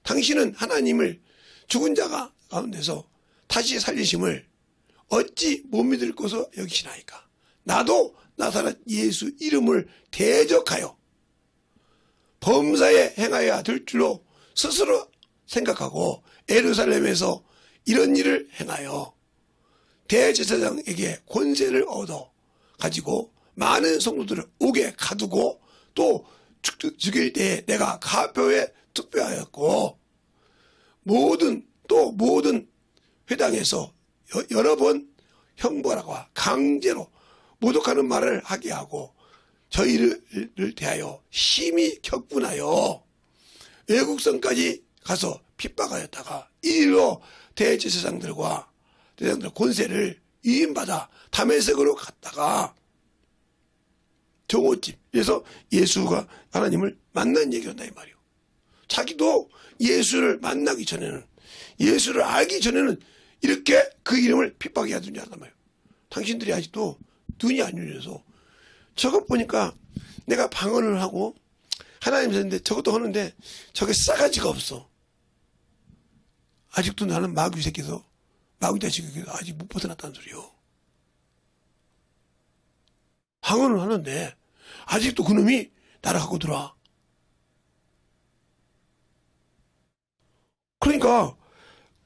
당신은 하나님을 죽은 자가 가운데서 다시 살리심을 어찌 못 믿을 것으로 여기시나이까. 나도 나사렛 예수 이름을 대적하여 범사에 행하여야 될 줄로 스스로 생각하고 예루살렘에서 이런 일을 행하여 대제사장에게 권세를 얻어 가지고 많은 성도들을 옥에 가두고 또 죽일 때에 내가 가표에 투표하였고 모든 회당에서 여러 번 형벌하고 강제로 모독하는 말을 하게 하고 저희를 대하여 심히 격분하여 외국성까지 가서 핍박하였다가 이리로 대제사장들과 대장들 권세를 위임받아 다메섹으로 갔다가 정오집 그래서 예수가 하나님을 만난 얘기한다 이 말이요. 자기도 예수를 만나기 전에는 예수를 알기 전에는 이렇게 그 이름을 핍박해야 되는 줄 알단 말이에요. 당신들이 아직도 눈이 안 열려서 저것 보니까 내가 방언을 하고 하나님 전인데 저것도 하는데 저게 싸가지가 없어. 아직도 나는 마귀 새끼서 마귀 자식이 아직 못 벗어났다는 소리요. 방언을 하는데 아직도 그놈이 나를 갖고 들어와. 그러니까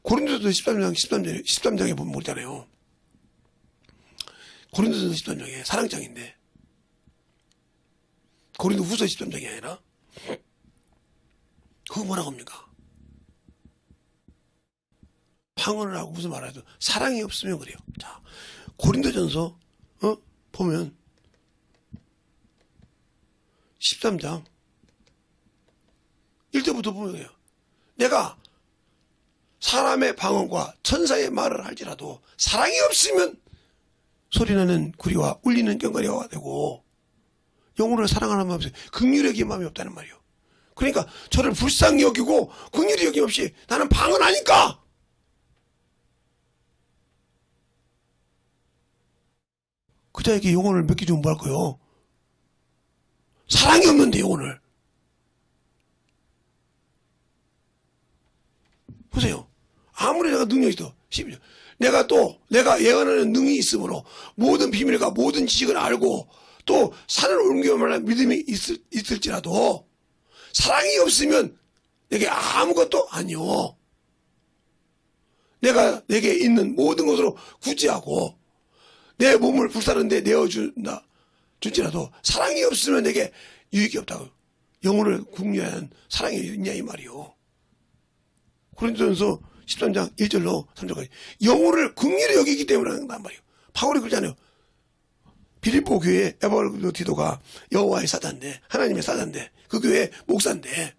고린도서 13장에 보면 모르잖아요. 고린도서 13장에 사랑장인데 고린도 후서 13장이 아니라 그거 뭐라고 합니까? 방언을 하고 무슨 말을 해도 사랑이 없으면 그래요. 자, 고린도전서 보면 13장 1절부터 보면 그래요. 내가 사람의 방언과 천사의 말을 할지라도 사랑이 없으면 소리나는 구리와 울리는 꽹과리가 되고 영혼을 사랑하는 마음이 없어요. 긍휼히 여기는 마음이 없다는 말이에요. 그러니까 저를 불쌍히 여기고 긍휼히 여김 없이 나는 방언하니까 그 자에게 영혼을 맡기주면 뭐 할 거요? 사랑이 없는데 영혼을. 보세요. 아무리 내가 능력이 있어. 내가 예언하는 능이 있으므로 모든 비밀과 모든 지식을 알고 또 산을 옮겨 말하는 믿음이 있을지라도 사랑이 없으면 내게 아무것도 아니요. 내가 내게 있는 모든 것으로 구제하고 내 몸을 불사르는데 내어준다 줄지라도 사랑이 없으면 내게 유익이 없다고. 영혼을 궁리하는 사랑이 있냐 이 말이요. 고린도전서 13장 1절로 3절까지 영혼을 긍휼히 여기기 때문에 한단 말이에요. 바울이 그러잖아요. 빌립보 교회 에바브로디도가 여호와의 사자인데 하나님의 사자인데 그 교회 목사인데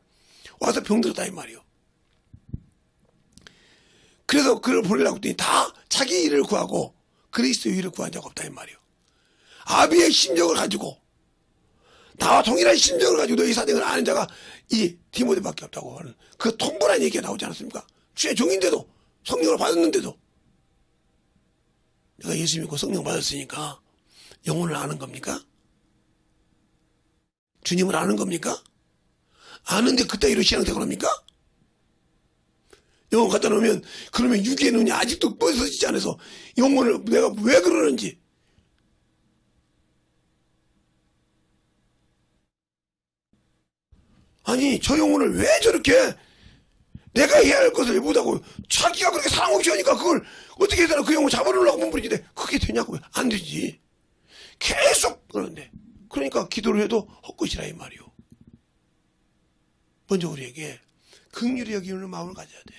와서 병들었다 이 말이에요. 그래서 그를 보내려고 했더니 다 자기 일을 구하고 그리스도의 일을 구한 자가 없다 이 말이에요. 아비의 심정을 가지고 나와 동일한 심정을 가지고 너희 사정을 아는 자가 이 디모데밖에 없다고 하는 그 통분한 얘기가 나오지 않았습니까? 주의 종인데도 성령을 받았는데도 내가 예수 믿고 성령 받았으니까 영혼을 아는 겁니까? 주님을 아는 겁니까? 아는데 그따위로 신앙생활 합니까? 영혼 갖다 놓으면 그러면 육의 눈이 아직도 뻗어지지 않아서 영혼을 내가 왜 그러는지 아니 저 영혼을 왜 저렇게 내가 해야 할 것을 못하고 자기가 그렇게 사랑 없이 하니까 그걸 어떻게 해서나 그 영혼 잡아놓으려고 몸부림치는데 그게 되냐고. 안 되지. 계속 그러는데 그러니까 기도를 해도 헛것이라 이 말이요. 먼저 우리에게 긍휼히 여기는 마음을 가져야 돼.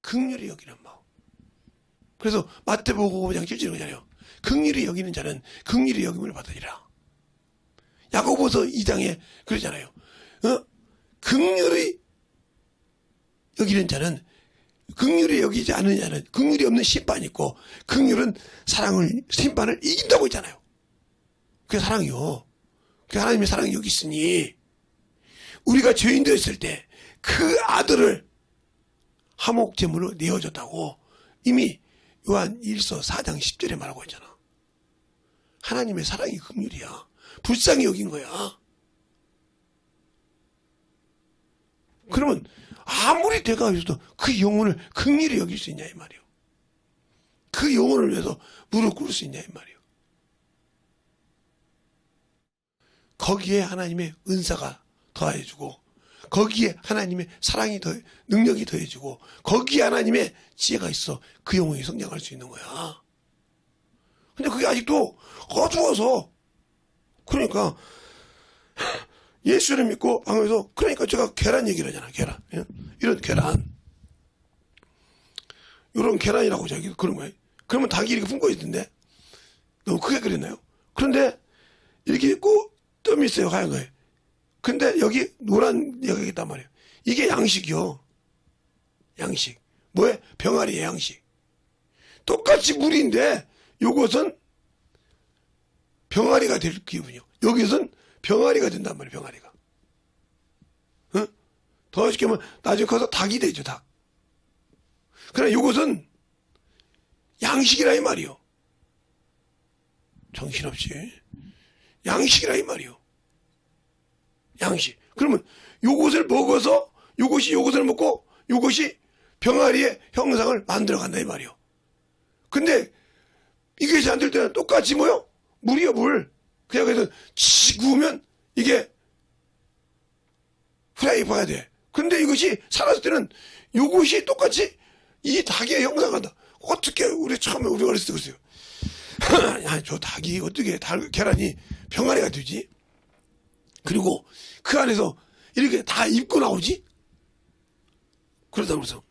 긍휼히 여기는 마음. 그래서 마태복음 5장 7절에 그러잖아요. 긍휼히 여기는 자는 긍휼히 여김을 받으리라. 야고보서 2장에 그러잖아요. 긍휼히 여기는 자는 긍휼히 여기지 않는 자는 긍휼이 없는 심판이 있고 긍휼은 심판을 이긴다고 했잖아요. 그게 사랑이요. 그 하나님의 사랑이 여기 있으니 우리가 죄인 되었을 때 그 아들을 화목제물로 내어줬다고 이미 요한 1서 4장 10절에 말하고 있잖아. 하나님의 사랑이 긍휼이야. 불쌍히 여긴 거야. 그러면 아무리 대가가 있어도 그 영혼을 긍휼히 여길 수 있냐 이 말이에요. 그 영혼을 위해서 무릎 꿇을 수 있냐 이 말이에요. 거기에 하나님의 은사가 더해주고 거기에 하나님의 사랑이 능력이 더해주고 거기에 하나님의 지혜가 있어 그 영혼이 성장할 수 있는 거야. 근데 그게 아직도 어두워서 그러니까 예수를 믿고 방에서 그러니까 제가 계란 얘기를 하잖아. 계란. 이런 계란. 이런 계란이라고 자기 그런 거예요. 그러면 닭이 이렇게 품고 있던데 너무 크게 그렸나요? 그런데 이렇게 있고 뜸이 있어요. 하얀 거예요. 근데 여기 노란 여기가 있단 말이에요. 이게 양식이요. 양식. 뭐에? 병아리의 양식. 똑같이 물인데 요것은 병아리가 될 기분이요. 여기서는 병아리가 된단 말이에요. 병아리가. 더 쉽게 하면 나중에 커서 닭이 되죠. 닭. 그러나 요것은 양식이라 이 말이요. 정신없이. 양식이라 이 말이요. 양식. 그러면 요것을 먹어서 요것이 요것을 먹고 요것이 병아리의 형상을 만들어 간다 이 말이요. 근데 이것이 안 될 때는 똑같이 뭐요? 물이요, 물. 그냥 그래서 구우면 이게 프라이파가 돼. 근데 이것이 살았을 때는 이것이 똑같이 이 닭의 형상을 한다. 어떻게 우리 처음에 우리 어렸을 때 그랬어요. 야, 저 닭이 어떻게 계란이 병아리가 되지? 그리고 그 안에서 이렇게 다 입고 나오지? 그러다 그래서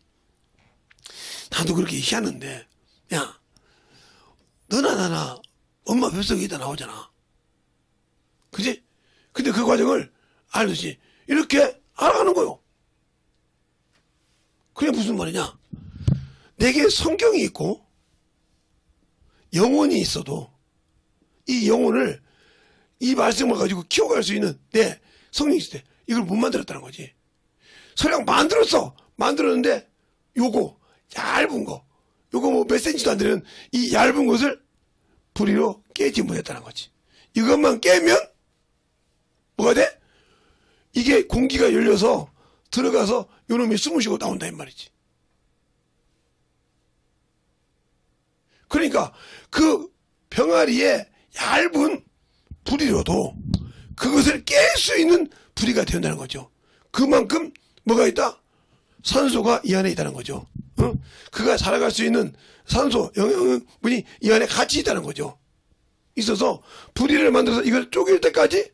나도 그렇게 희한한데, 야, 너나 나나 엄마 뱃속에 있다 나오잖아. 그지? 근데 그 과정을 알듯이 이렇게 알아가는 거요. 그게 무슨 말이냐? 내게 성경이 있고 영혼이 있어도 이 영혼을 이 말씀을 가지고 키워갈 수 있는 내 성령이 있을 때 이걸 못 만들었다는 거지. 설령 만들었어. 만들었는데 요거 얇은 거, 요거 뭐 몇 센치도 안 되는 이 얇은 것을 부리로 깨지 못했다는 거지. 이것만 깨면 뭐가 돼? 이게 공기가 열려서 들어가서 요놈이 숨을 쉬고 나온다 이 말이지. 그러니까 그 병아리의 얇은 부리로도 그것을 깰 수 있는 부리가 된다는 거죠. 그만큼 뭐가 있다? 산소가 이 안에 있다는 거죠. 그가 살아갈 수 있는 산소, 영양분이 이 안에 같이 있다는 거죠. 있어서 부리를 만들어서 이걸 쪼갤 때까지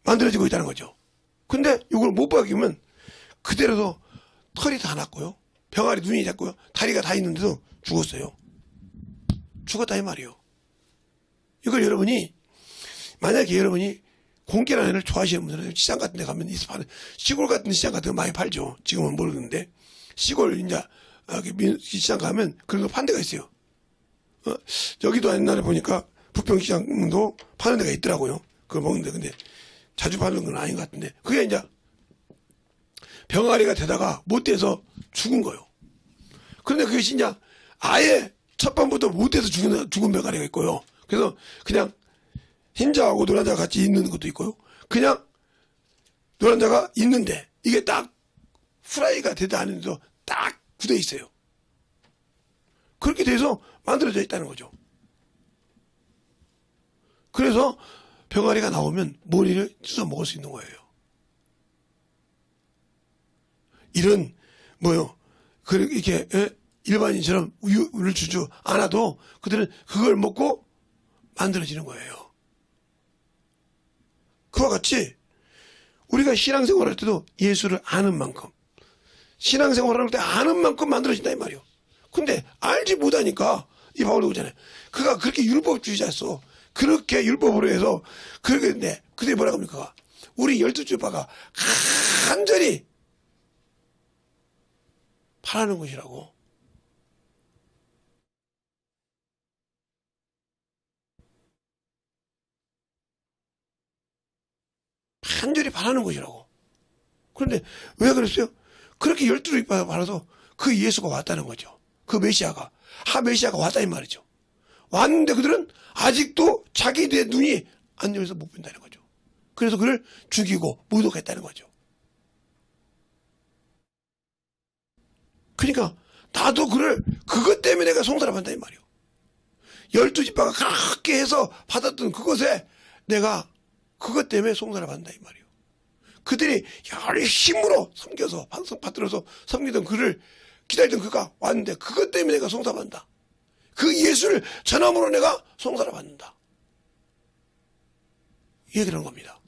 만들어지고 있다는 거죠. 근데 이걸 못 박이면 그대로도 털이 다 났고요. 병아리 눈이 작고요. 다리가 다 있는데도 죽었어요. 죽었다 이 말이에요. 이걸 여러분이 만약에 여러분이 공기라는 좋아하시는 분들은 시장 같은 데 가면 파는 시골 같은 시장 같은 거 많이 팔죠. 지금은 모르겠는데 시골 이제 시장 가면 그런 거 파는 데가 있어요. 여기도 옛날에 보니까 부평시장도 파는 데가 있더라고요. 그걸 먹는데 근데 자주 파는 건 아닌 것 같은데 그게 이제 병아리가 되다가 못 돼서 죽은 거예요. 그런데 그것이 이제 아예 첫 번부터 못 돼서 죽은 병아리가 있고요. 그래서 그냥 흰자하고 노란자가 같이 있는 것도 있고요. 그냥 노란자가 있는데 이게 딱 프라이가 되지 않으면서 딱 굳어 있어요. 그렇게 돼서 만들어져 있다는 거죠. 그래서 병아리가 나오면 머리를 뜯어 먹을 수 있는 거예요. 이런 뭐요? 이렇게 일반인처럼 우유를 주지 않아도 그들은 그걸 먹고 만들어지는 거예요. 그와 같이 우리가 신앙생활 할 때도 예수를 아는 만큼 신앙생활 할 때 아는 만큼 만들어진다 이 말이에요. 근데 알지 못하니까 이 바울이 그러잖아요. 그가 그렇게 율법주의자였어. 그렇게 율법으로 해서 그렇게 했는데 그들이 뭐라고 합니까? 우리 12주파가 간절히 바라는 것이라고. 간절히 바라는 것이라고. 그런데 왜 그랬어요? 그렇게 12주파 바라서 그 예수가 왔다는 거죠. 그 메시아가. 메시아가 왔다 이 말이죠. 왔는데 그들은 아직도 자기들의 눈이 안 열려서 못 본다는 거죠. 그래서 그를 죽이고 모독했다는 거죠. 그러니까 나도 그것 때문에 내가 송사를 받는다 이 말이에요. 12지파가 그렇게 해서 받았던 그것에 내가 그것 때문에 송사를 받는다 이 말이에요. 그들이 열심으로 섬겨서 받들어서 섬기던 그를 기다리던 그가 왔는데 그것 때문에 내가 송사받는다. 그 예수를 전함으로 내가 송사를 받는다. 이 얘기를 하는 겁니다.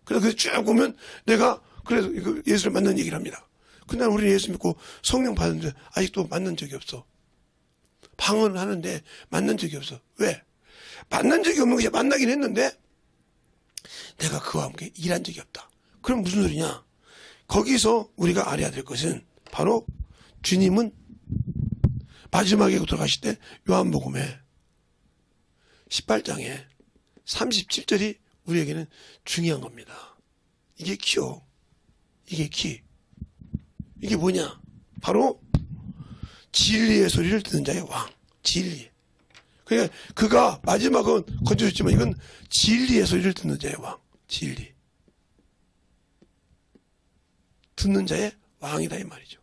그래서 쭉 보면 내가 그래서 예수를 만난 얘기를 합니다. 근데 우리는 예수 믿고 성령 받는데 아직도 만난 적이 없어. 방언을 하는데 만난 적이 없어. 왜? 만난 적이 없는 것이 만나긴 했는데 내가 그와 함께 일한 적이 없다. 그럼 무슨 소리냐? 거기서 우리가 알아야 될 것은 바로 주님은 마지막에 들어가실 때 요한복음에 18장에 37절이 우리에게는 중요한 겁니다. 이게 키요. 이게 키. 이게 뭐냐? 바로 진리의 소리를 듣는 자의 왕. 진리. 그러니까 그가 마지막은 건져줬지만 이건 진리의 소리를 듣는 자의 왕. 진리. 듣는 자의 왕이다 이 말이죠.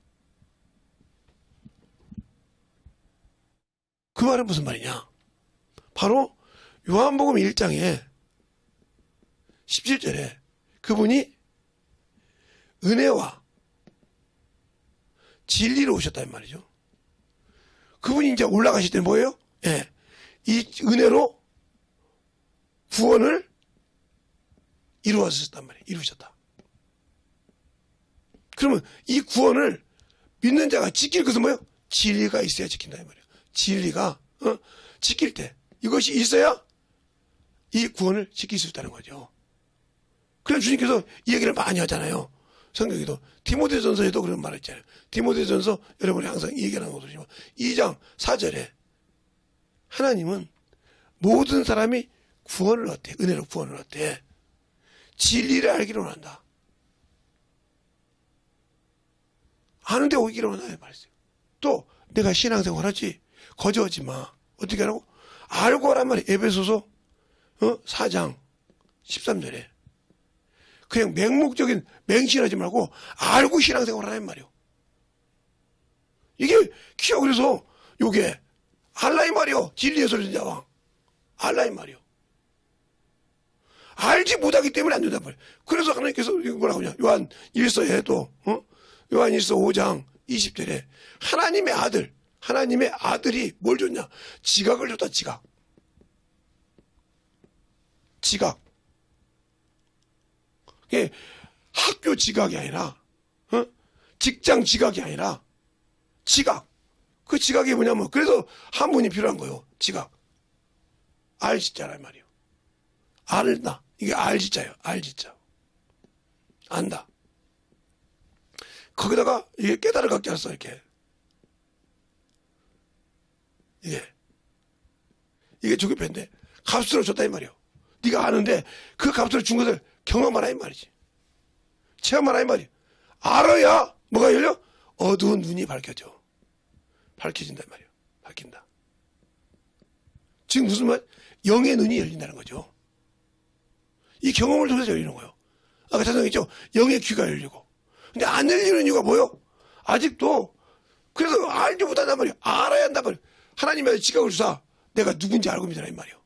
말은 무슨 말이냐? 바로 요한복음 1장에 17절에 그분이 은혜와 진리로 오셨다는 말이죠. 그분이 이제 올라가실 때는 뭐예요? 예. 이 은혜로 구원을 이루었단 말이에요. 이루셨다. 그러면 이 구원을 믿는 자가 지킬 것은 뭐예요? 진리가 있어야 지킨다 이 말이에요. 진리가 지킬 때 이것이 있어야 이 구원을 지킬 수 있다는 거죠. 그래서 주님께서 이 얘기를 많이 하잖아요. 성경에도 디모데전서에도 그런 말을 했잖아요. 디모데전서 여러분이 항상 얘기하는 것이지만 2장 4절에 하나님은 모든 사람이 구원을 얻대. 은혜로 구원을 얻대. 진리를 알기로 원한다. 아는데 오기로 원한다 말했어요. 또 내가 신앙생활 하지 거저하지 마. 어떻게 하라고? 알고 하란 말이에요. 에베소서 4장 13절에 그냥 맹목적인 맹신하지 말고 알고 신앙생활 하란 말이에요. 이게 키워. 그래서 요게 알라 이 말이요. 진리의 소리 듣는 자왕 알라 이 말이요. 알지 못하기 때문에 안 된단 말이에요. 그래서 하나님께서 뭐라고 하냐. 요한 1서에도 요한 1서 5장 20절에 하나님의 아들이 뭘 줬냐. 지각을 줬다. 지각. 이게 학교 지각이 아니라 직장 지각이 아니라 지각. 그 지각이 뭐냐면 그래서 한 분이 필요한 거예요. 지각. 알지자란 말이에요. 알다. 이게 알지자예요. 알지자. 안다. 거기다가 이게 깨달을 갖게 했어. 이렇게. 이게 주급회인데 값으로 줬다 이 말이에요. 네가 아는데 그 값으로 준 것을 경험하라 이 말이지. 체험하라 이 말이에요. 알아야 뭐가 열려? 어두운 눈이 밝혀진다 이 말이에요. 밝힌다. 지금 무슨 말? 영의 눈이 열린다는 거죠. 이 경험을 통해서 열리는 거예요. 아까 설명했죠. 영의 귀가 열리고. 근데 안 열리는 이유가 뭐예요? 아직도 그래서 알지 못한단 말이에요. 알아야 한단 말이에요. 하나님의 지각을 주사 내가 누군지 알고 믿으라 이 말이에요.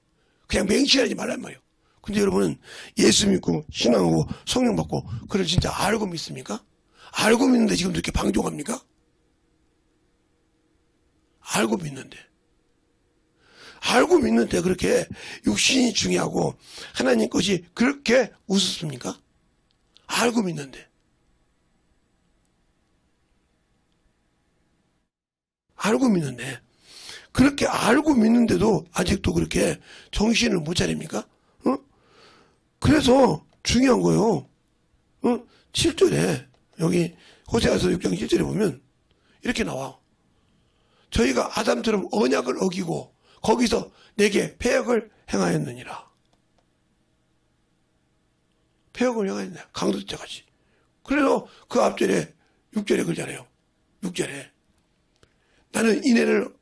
그냥 맹신하지 말란 말이에요. 근데 여러분은 예수 믿고 신앙하고 성령 받고 그걸 진짜 알고 믿습니까? 알고 믿는데 지금도 이렇게 방종합니까? 알고 믿는데 그렇게 육신이 중요하고 하나님 것이 그렇게 우습습니까? 알고 믿는데 그렇게 알고 믿는데도 아직도 그렇게 정신을 못 차립니까? 그래서 중요한 거요. 7절에 여기 호세아서 6장 7절에 보면 이렇게 나와. 저희가 아담처럼 언약을 어기고 거기서 내게 패역을 행하였느니라. 패역을 행하였느니라. 강도죄같이. 그래서 그 앞절에 6절에 그러잖아요. 6절에 나는 인애를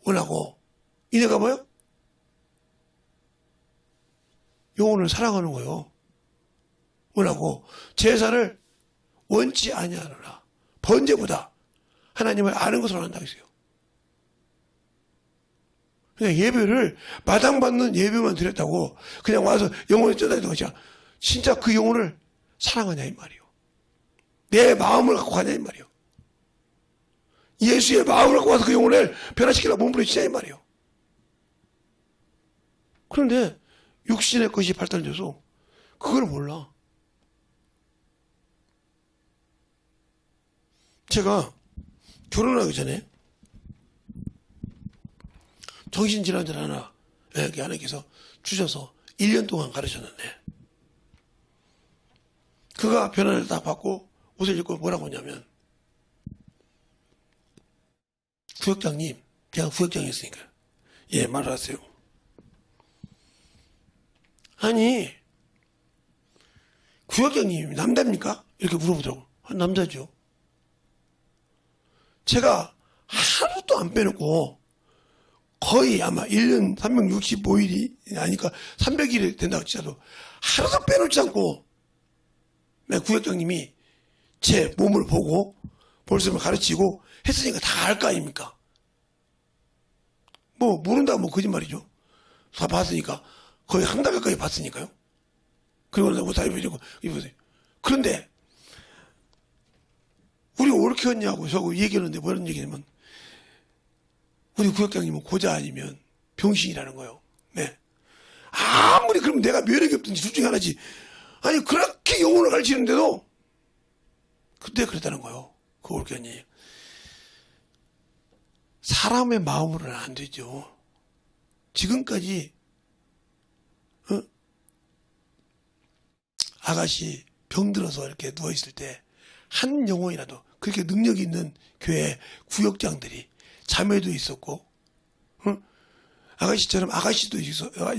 원하고 인애가 뭐요? 영혼을 사랑하는 거요. 원하고 제사를 원치 아니하노라. 번제보다 하나님을 아는 것을 원한다고 했어요. 그냥 예배를 마당받는 예배만 드렸다고 그냥 와서 영혼을 쩌다니는 것이 아니라 진짜 그 영혼을 사랑하냐 이 말이요. 내 마음을 갖고 가냐 이 말이요. 예수의 마음을 갖고 와서 그 영혼을 변화시키려고 몸부림치냐 이 말이요. 그런데 육신의 것이 발달돼서 그걸 몰라. 제가 결혼하기 전에 정신질환자 하나 여기 하나님께서 주셔서 1년 동안 가르쳤는데 그가 변화를 다 받고 옷을 입고 뭐라고 하냐면 구역장님, 제가 구역장이었으니까 예 말하세요. 아니 구역장님이 남자입니까? 이렇게 물어보더라고. 남자죠. 제가 하루도 안 빼놓고 거의 아마 1년 365일이 아니까 300일이 된다고 치자도 하루도 빼놓지 않고 구역장님이 제 몸을 보고 볼셈을 가르치고 했으니까 다 알 거 아닙니까? 모른다고 뭐 거짓말이죠. 다 봤으니까. 거의 한 달 가까이 봤으니까요. 그리고 나서 다 입으시고, 입으세요. 그런데, 우리 옳겠냐고 저거 얘기하는데 뭐라는 얘기냐면, 우리 구역장님은 고자 아니면 병신이라는 거예요. 네. 아무리 그러면 내가 매력이 없든지 둘 중에 하나지. 아니, 그렇게 영혼을 가르치는데도, 그때 그랬다는 거예요. 그 옳겠니. 사람의 마음으로는 안 되죠. 지금까지 아가씨 병들어서 이렇게 누워있을 때 한 영혼이라도 그렇게 능력이 있는 교회 구역장들이 자매도 있었고 아가씨처럼 아가씨도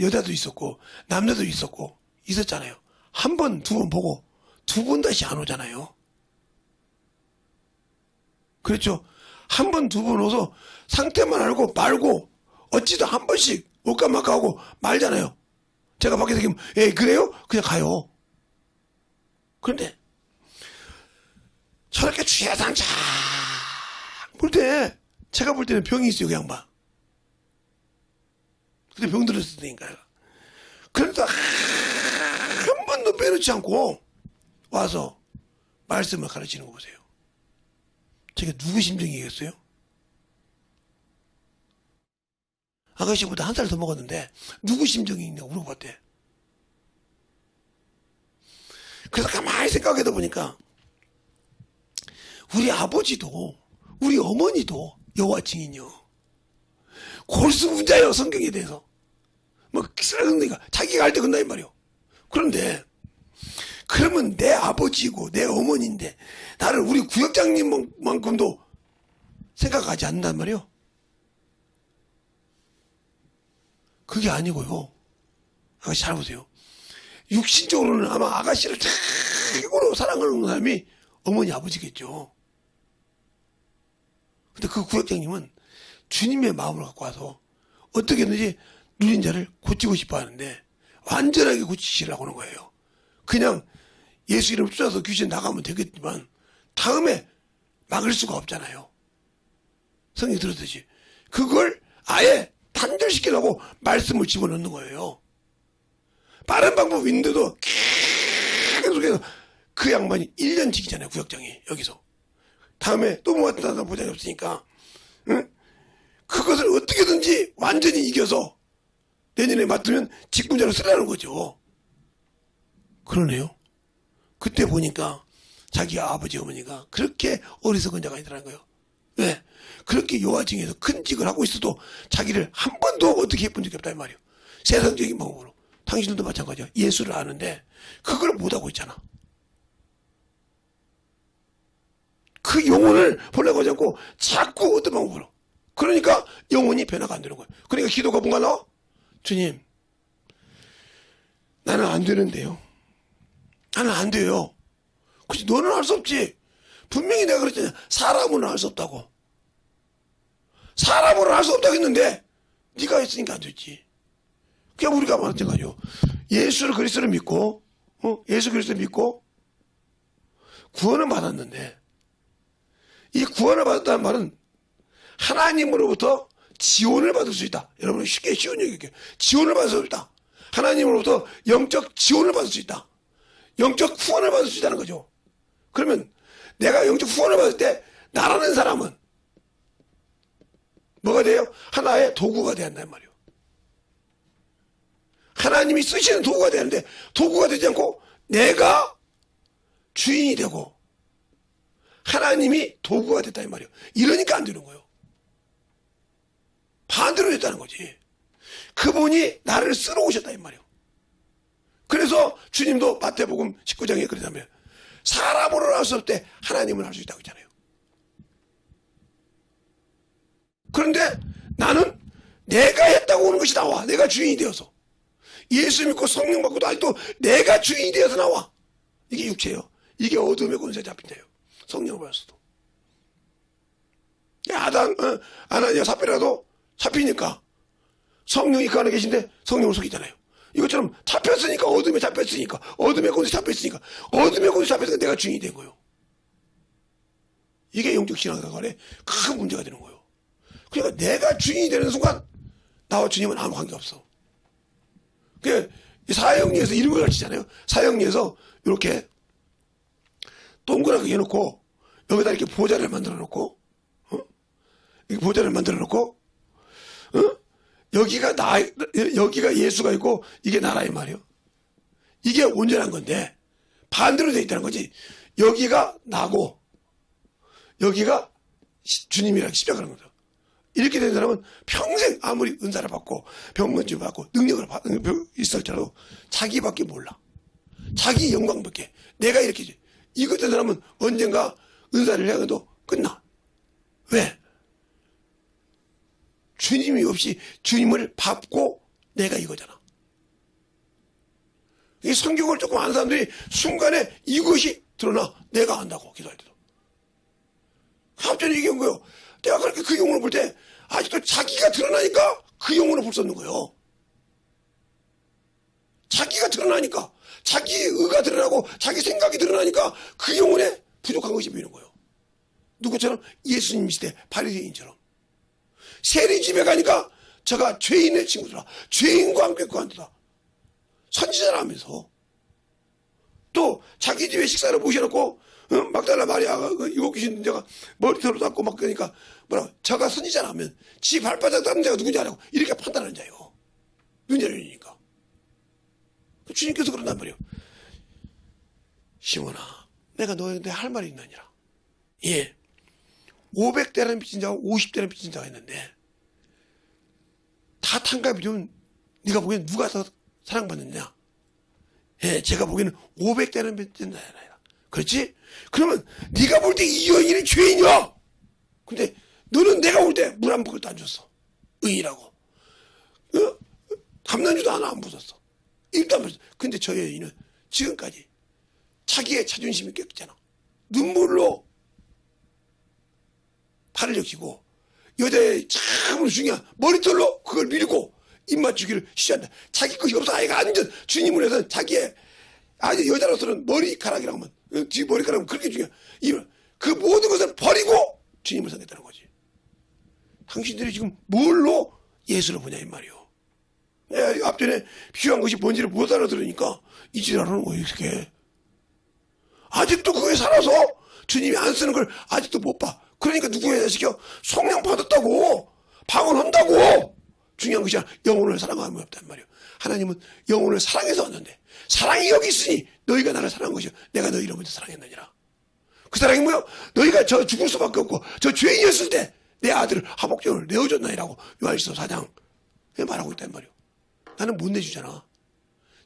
여자도 있었고 남자도 있었고 있었잖아요. 한 번, 두 번 보고 두 번 다시 안 오잖아요. 그렇죠. 한 번, 두 번 오서 상태만 알고 말고 어찌도 한 번씩 올까 말까 하고 말잖아요. 제가 밖에서 얘기하면 예 그래요? 그냥 가요. 그런데 저렇게 취해상차 볼 때 제가 볼 때는 병이 있어요. 그 양반. 근데 병 들었을 테니까요. 그래도 한 번도 빼놓지 않고 와서 말씀을 가르치는 거 보세요. 저게 누구 심정이겠어요? 아가씨보다 한 살 더 먹었는데 누구 심정이 있냐고 물어봤대. 그래서 가만히 생각해다 보니까 우리 아버지도 우리 어머니도 여호와 증인이요. 골수분자예요. 성경에 대해서. 뭐 그러니까 자기가 알 때 끝나 이 말이요. 그런데 그러면 내 아버지고 내 어머니인데 나를 우리 구역장님만큼도 생각하지 않는단 말이요. 그게 아니고요. 아가씨 잘 보세요. 육신적으로는 아마 아가씨를 최고로 사랑하는 사람이 어머니 아버지겠죠. 근데 그 구역장님은 주님의 마음을 갖고 와서 어떻게든지 누린 자를 고치고 싶어 하는데 완전하게 고치시라고 하는 거예요. 그냥 예수 이름 쫓아서 귀신 나가면 되겠지만 다음에 막을 수가 없잖아요. 성경 들었듯이 그걸 아예 단절시키려고 말씀을 집어넣는 거예요. 빠른 방법이 있는데도 계속해서 그 양반이 1년 지기잖아요. 구역장이 여기서. 다음에 또 뭐 왔다 보장이 없으니까 응? 그것을 어떻게든지 완전히 이겨서 내년에 맡으면 직분자로 쓰라는 거죠. 그러네요. 그때 보니까 자기 아버지 어머니가 그렇게 어리석은 자가 있더라는 거예요. 왜? 그렇게 요하증에서 큰 직을 하고 있어도 자기를 한 번도 어떻게 해본 적이 없다 이 말이에요. 세상적인 방법으로. 당신들도 마찬가지야. 예수를 아는데 그걸 못하고 있잖아. 그 영혼을 보려고 하지 않고 자꾸 어떤 방법으로. 그러니까 영혼이 변화가 안 되는 거예요. 그러니까 기도가 뭔가 나와? 주님, 나는 안 되는데요. 나는 안 돼요. 그치, 너는 할 수 없지. 분명히 내가 그랬잖아. 사람으로는 할 수 없다고. 사람으로는 할 수 없다고 했는데 네가 했으니까 안 됐지. 그냥 우리가 마찬가지요. 예수를 그리스도를 믿고 예수 그리스도를 믿고 구원을 받았는데 이 구원을 받았다는 말은 하나님으로부터 지원을 받을 수 있다. 여러분 쉽게 쉬운 얘기할게요. 지원을 받을 수 있다. 하나님으로부터 영적 지원을 받을 수 있다. 영적 후원을 받을 수 있다는 거죠. 그러면 내가 영적 후원을 받을 때 나라는 사람은 뭐가 돼요? 하나의 도구가 돼야 한단 말이에요. 하나님이 쓰시는 도구가 되는데 도구가 되지 않고 내가 주인이 되고 하나님이 도구가 됐다 이 말이에요. 이러니까 안 되는 거예요. 반대로 됐다는 거지. 그분이 나를 쓰러 오셨다 이 말이에요. 그래서 주님도 마태복음 19장에 그러자면 사람으로는 할 수 없을 때 하나님은 할 수 있다고 했잖아요. 그런데 나는 내가 했다고 오는 것이 나와. 내가 주인이 되어서. 예수 믿고 성령 받고도 아직도 내가 주인이 되어서 나와. 이게 육체예요. 이게 어둠의 권세에 잡힌다요. 성령을 받았어도. 아나니아 삽비라도 잡히니까 성령이 그 안에 계신데 성령을 속이잖아요. 이것처럼 잡혔으니까 어둠에 잡혔으니까 어둠의 권세 잡혔으니까 어둠의 권세 잡혔으니까 내가 주인이 된 거예요. 이게 영적 신앙생활에 큰 문제가 되는 거예요. 그러니까 내가 주인이 되는 순간 나와 주님은 아무 관계없어. 그 사형리에서 이런 걸 가르치잖아요. 사형리에서 이렇게 동그랗게 해놓고 여기다 이렇게 보좌를 만들어 놓고 이렇게 보좌를 만들어 놓고 여기가 예수가 있고 이게 나라의 말이요. 이게 온전한 건데 반대로 돼 있다는 거지. 여기가 나고 여기가 주님이랑 십자가라는 거죠. 이렇게 된 사람은 평생 아무리 은사를 받고 병건지 받고 능력을 있을지라도 자기밖에 몰라. 자기 영광밖에. 내가 이렇게 이것 된 사람은 언젠가 은사를 해도 끝나. 왜? 주님이 없이 주님을 밟고 내가 이거잖아. 이 성경을 조금 아는 사람들이 순간에 이것이 드러나. 내가 안다고 기도할 때도. 갑자기 얘기한 거예요. 내가 그렇게 그 영혼을 볼 때 아직도 자기가 드러나니까 그 영혼을 볼 수 없는 거예요. 자기가 드러나니까, 자기 의가 드러나고 자기 생각이 드러나니까 그 영혼에 부족한 것이 보이는 거예요. 누구처럼? 예수님 시대 바리새인처럼. 세리 집에 가니까 저가 죄인의 친구들아, 죄인과 함께 거한다. 선지자라면서. 또 자기 집에 식사를 모셔놓고 막달라 마리아가 일곱 귀신 자가 머리털로 닦고 막 그러니까 뭐라고 저가 선지자라면 지 발바닥 닦는 자가 누군지 알고 이렇게 판단하는 자예요. 눈이 열리니까. 주님께서 그런단 말이에요. 시몬아, 내가 너한테 할 말이 있느니라. 예, 500대라는 빚진 자와 50대라는 빚진 자가 있는데 다 탕감이면 네가 보기엔 누가 더 사랑받느냐? 예, 제가 보기에는 500대라는 빚진 자야. 그렇지? 그러면 네가 볼 때 이 여인이 죄인이야. 근데 너는 내가 볼 때 물 한 모금도 안 줬어. 의인이라고. 감난주도 하나 안 부었어. 일도 안 부었어. 근데 저 여인은 지금까지 자기의 자존심이 깨끗잖아. 눈물로 팔을 적시고 여자의 참으로 중요한 머리털로 그걸 밀고 입 맞추기를 시작한다. 자기 것이 없어. 아이가 완전 주님을 위해서 자기의 아주 여자로서는 머리카락이라고 하면 뒤 머리카락은 그렇게 중요해. 그 모든 것을 버리고 주님을 섬겼다는 거지. 당신들이 지금 뭘로 예수를 보냐 이 말이요. 내가 앞전에 필요한 것이 뭔지를 못 알아들으니까 이 지랄하는 거예요. 이렇게 아직도 그거에 살아서 주님이 안 쓰는 걸 아직도 못 봐. 그러니까 누구에게 시켜? 성령 받았다고 방언한다고. 중요한 것이 아니라 영혼을 사랑하면 없단 말이에요. 하나님은 영혼을 사랑해서 왔는데 사랑이 여기 있으니 너희가 나를 사랑한 것이요 내가 너희를 먼저 사랑했느니라. 그 사랑이 뭐야? 너희가 저 죽을 수밖에 없고 저 죄인이었을 때 내 아들을 하복종을 내어줬나이라고 요한일서 4장 말하고 있단 말이에요. 나는 못 내주잖아.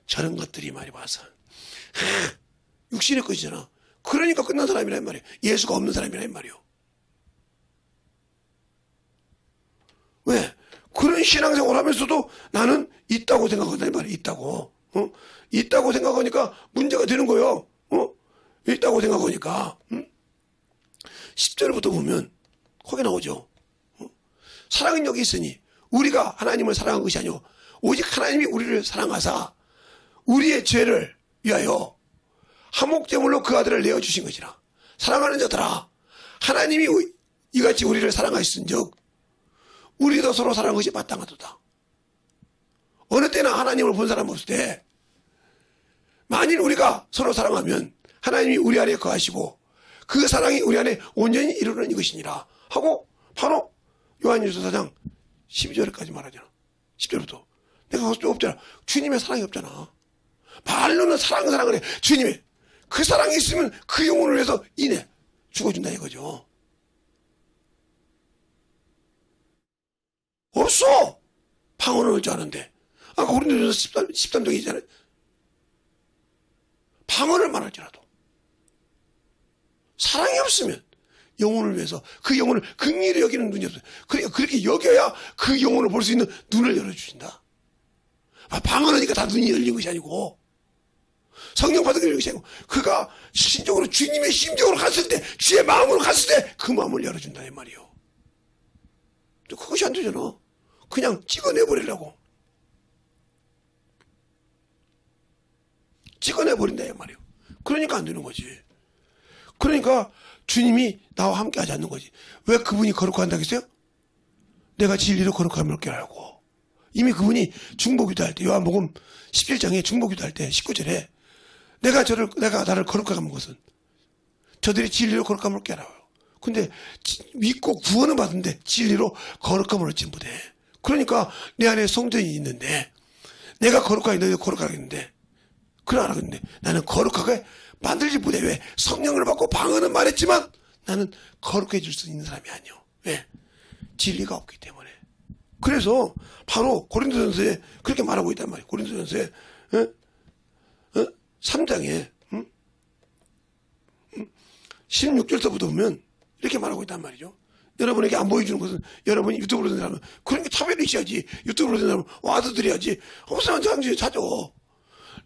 저런 것들이 말이 와서 육신의 것이잖아. 그러니까 끝난 사람이란 말이에요. 예수가 없는 사람이란 말이에요. 왜? 그런 신앙생활 하면서도 나는 있다고 생각한단 말이에요. 있다고. 있다고 생각하니까 문제가 되는 거예요. 있다고 생각하니까. 10절부터 보면 거기 나오죠. 사랑은 여기 있으니 우리가 하나님을 사랑한 것이 아니오 오직 하나님이 우리를 사랑하사 우리의 죄를 위하여 화목제물로 그 아들을 내어주신 것이라. 사랑하는 자들아, 하나님이 이같이 우리를 사랑하셨은즉 우리도 서로 사랑한 것이 마땅하도다. 어느 때나 하나님을 본 사람 없을 때 만일 우리가 서로 사랑하면 하나님이 우리 안에 거하시고 그 사랑이 우리 안에 온전히 이루는 이것이니라 하고 바로 요한일서 4장 12절까지 말하잖아. 10절부터. 내가 그것도 없잖아. 주님의 사랑이 없잖아. 말로는 사랑을 해. 주님의 그 사랑이 있으면 그 영혼을 위해서 인해 죽어준다 이거죠. 없어. 방언을 할 줄 아는데. 아까 고린도전서 13장이잖아요. 방언을 말할지라도 사랑이 없으면 영혼을 위해서 그 영혼을 긍휼히 여기는 눈이 없어요. 그러니까 그렇게 여겨야 그 영혼을 볼 수 있는 눈을 열어주신다. 방언하니까 다 눈이 열린 것이 아니고 성령 받은 것이 아니고 그가 신적으로 주님의 심적으로 갔을 때 주의 마음으로 갔을 때 그 마음을 열어준다 이 말이요. 그것이 안 되잖아. 그냥 찍어내버리려고. 찍어내버린다 이 말이요. 그러니까 안 되는 거지. 그러니까 주님이 나와 함께 하지 않는 거지. 왜 그분이 거룩한다 했어요? 내가 진리로 거룩함을 깨달고 이미 그분이 중보기도 할 때, 요한복음 17장에 중보기도 할 때 19절에 내가 나를 거룩하게 하는 것은 저들이 진리로 거룩함을 깨라요. 근데 믿고 구원을 받은데 진리로 거룩함을 얻지 못해. 그러니까 내 안에 성전이 있는데 내가 거룩하게 너희도 거룩하게 했는데 그러라는데 나는 거룩하게 만들지 못해. 왜? 성령을 받고 방언은 말했지만 나는 거룩해질 수 있는 사람이 아니요. 왜? 진리가 없기 때문에. 그래서 바로 고린도전서에 그렇게 말하고 있단 말이에요. 고린도전서에 3장에 16절서부터 보면 이렇게 말하고 있단 말이죠. 여러분에게 안 보여주는 것은 여러분이 유튜브로 듣는 사람은 그러니까 차별이 있어야지. 유튜브로 듣는 사람은 와서 드려야지. 없으면 장주에 찾아.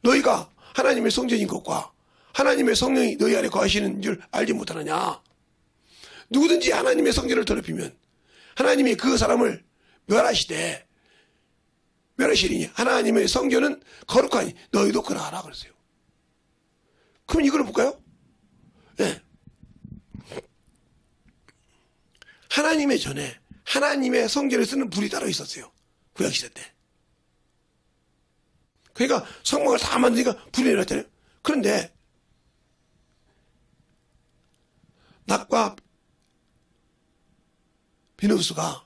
너희가 하나님의 성전인 것과 하나님의 성령이 너희 안에 거하시는 줄 알지 못하느냐. 누구든지 하나님의 성전을 더럽히면 하나님이 그 사람을 멸하시되 멸하시리니 하나님의 성전은 거룩하니 너희도 그러하라 그랬어요. 그럼 이걸 볼까요? 네. 하나님의 전에 하나님의 성전을 쓰는 불이 따로 있었어요. 구약시대 때. 그러니까 성막을 다 만드니까 불이 내렸잖아요. 그런데 낙과 비누스가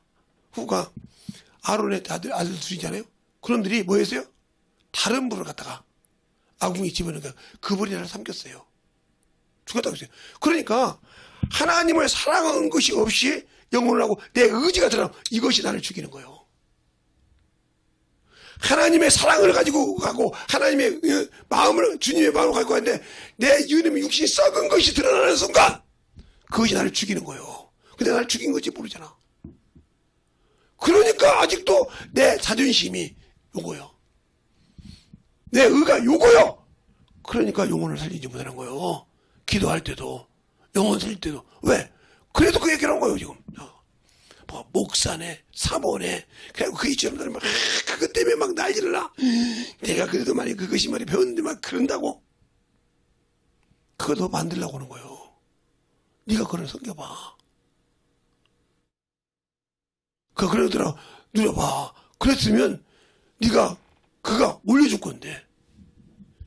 후가 아론의 아들 둘이잖아요. 그놈들이 뭐 했어요? 다른 불을 갖다가 아궁이 집어넣으니까 그 불이 나를 삼켰어요. 죽었다고 했어요. 그러니까 하나님을 사랑한 것이 없이 영혼을 하고 내 의지가 드러나면 이것이 나를 죽이는 거예요. 하나님의 사랑을 가지고 가고 하나님의 마음을 주님의 마음을 가지고 가는데 내 이름의 육신이 썩은 것이 드러나는 순간 그것이 나를 죽이는 거예요. 근데 나를 죽인 건지 모르잖아. 그러니까 아직도 내 자존심이 요거요. 내 의가 요거요. 그러니까 영혼을 살리지 못하는 거예요. 기도할 때도 영혼 살릴 때도. 왜? 그래도 그 얘기를 한 거예요 지금. 뭐 목사네 사모네 그리고 그 이처럼 막 그것 때문에 막 난리를 나. 내가 그래도 말이 그것이 말이 배웠는데 막 그런다고. 그거 더 만들려고 하는 거예요. 네가 그걸 섬겨봐. 그러더라. 누려봐. 그랬으면 그가 올려줄 건데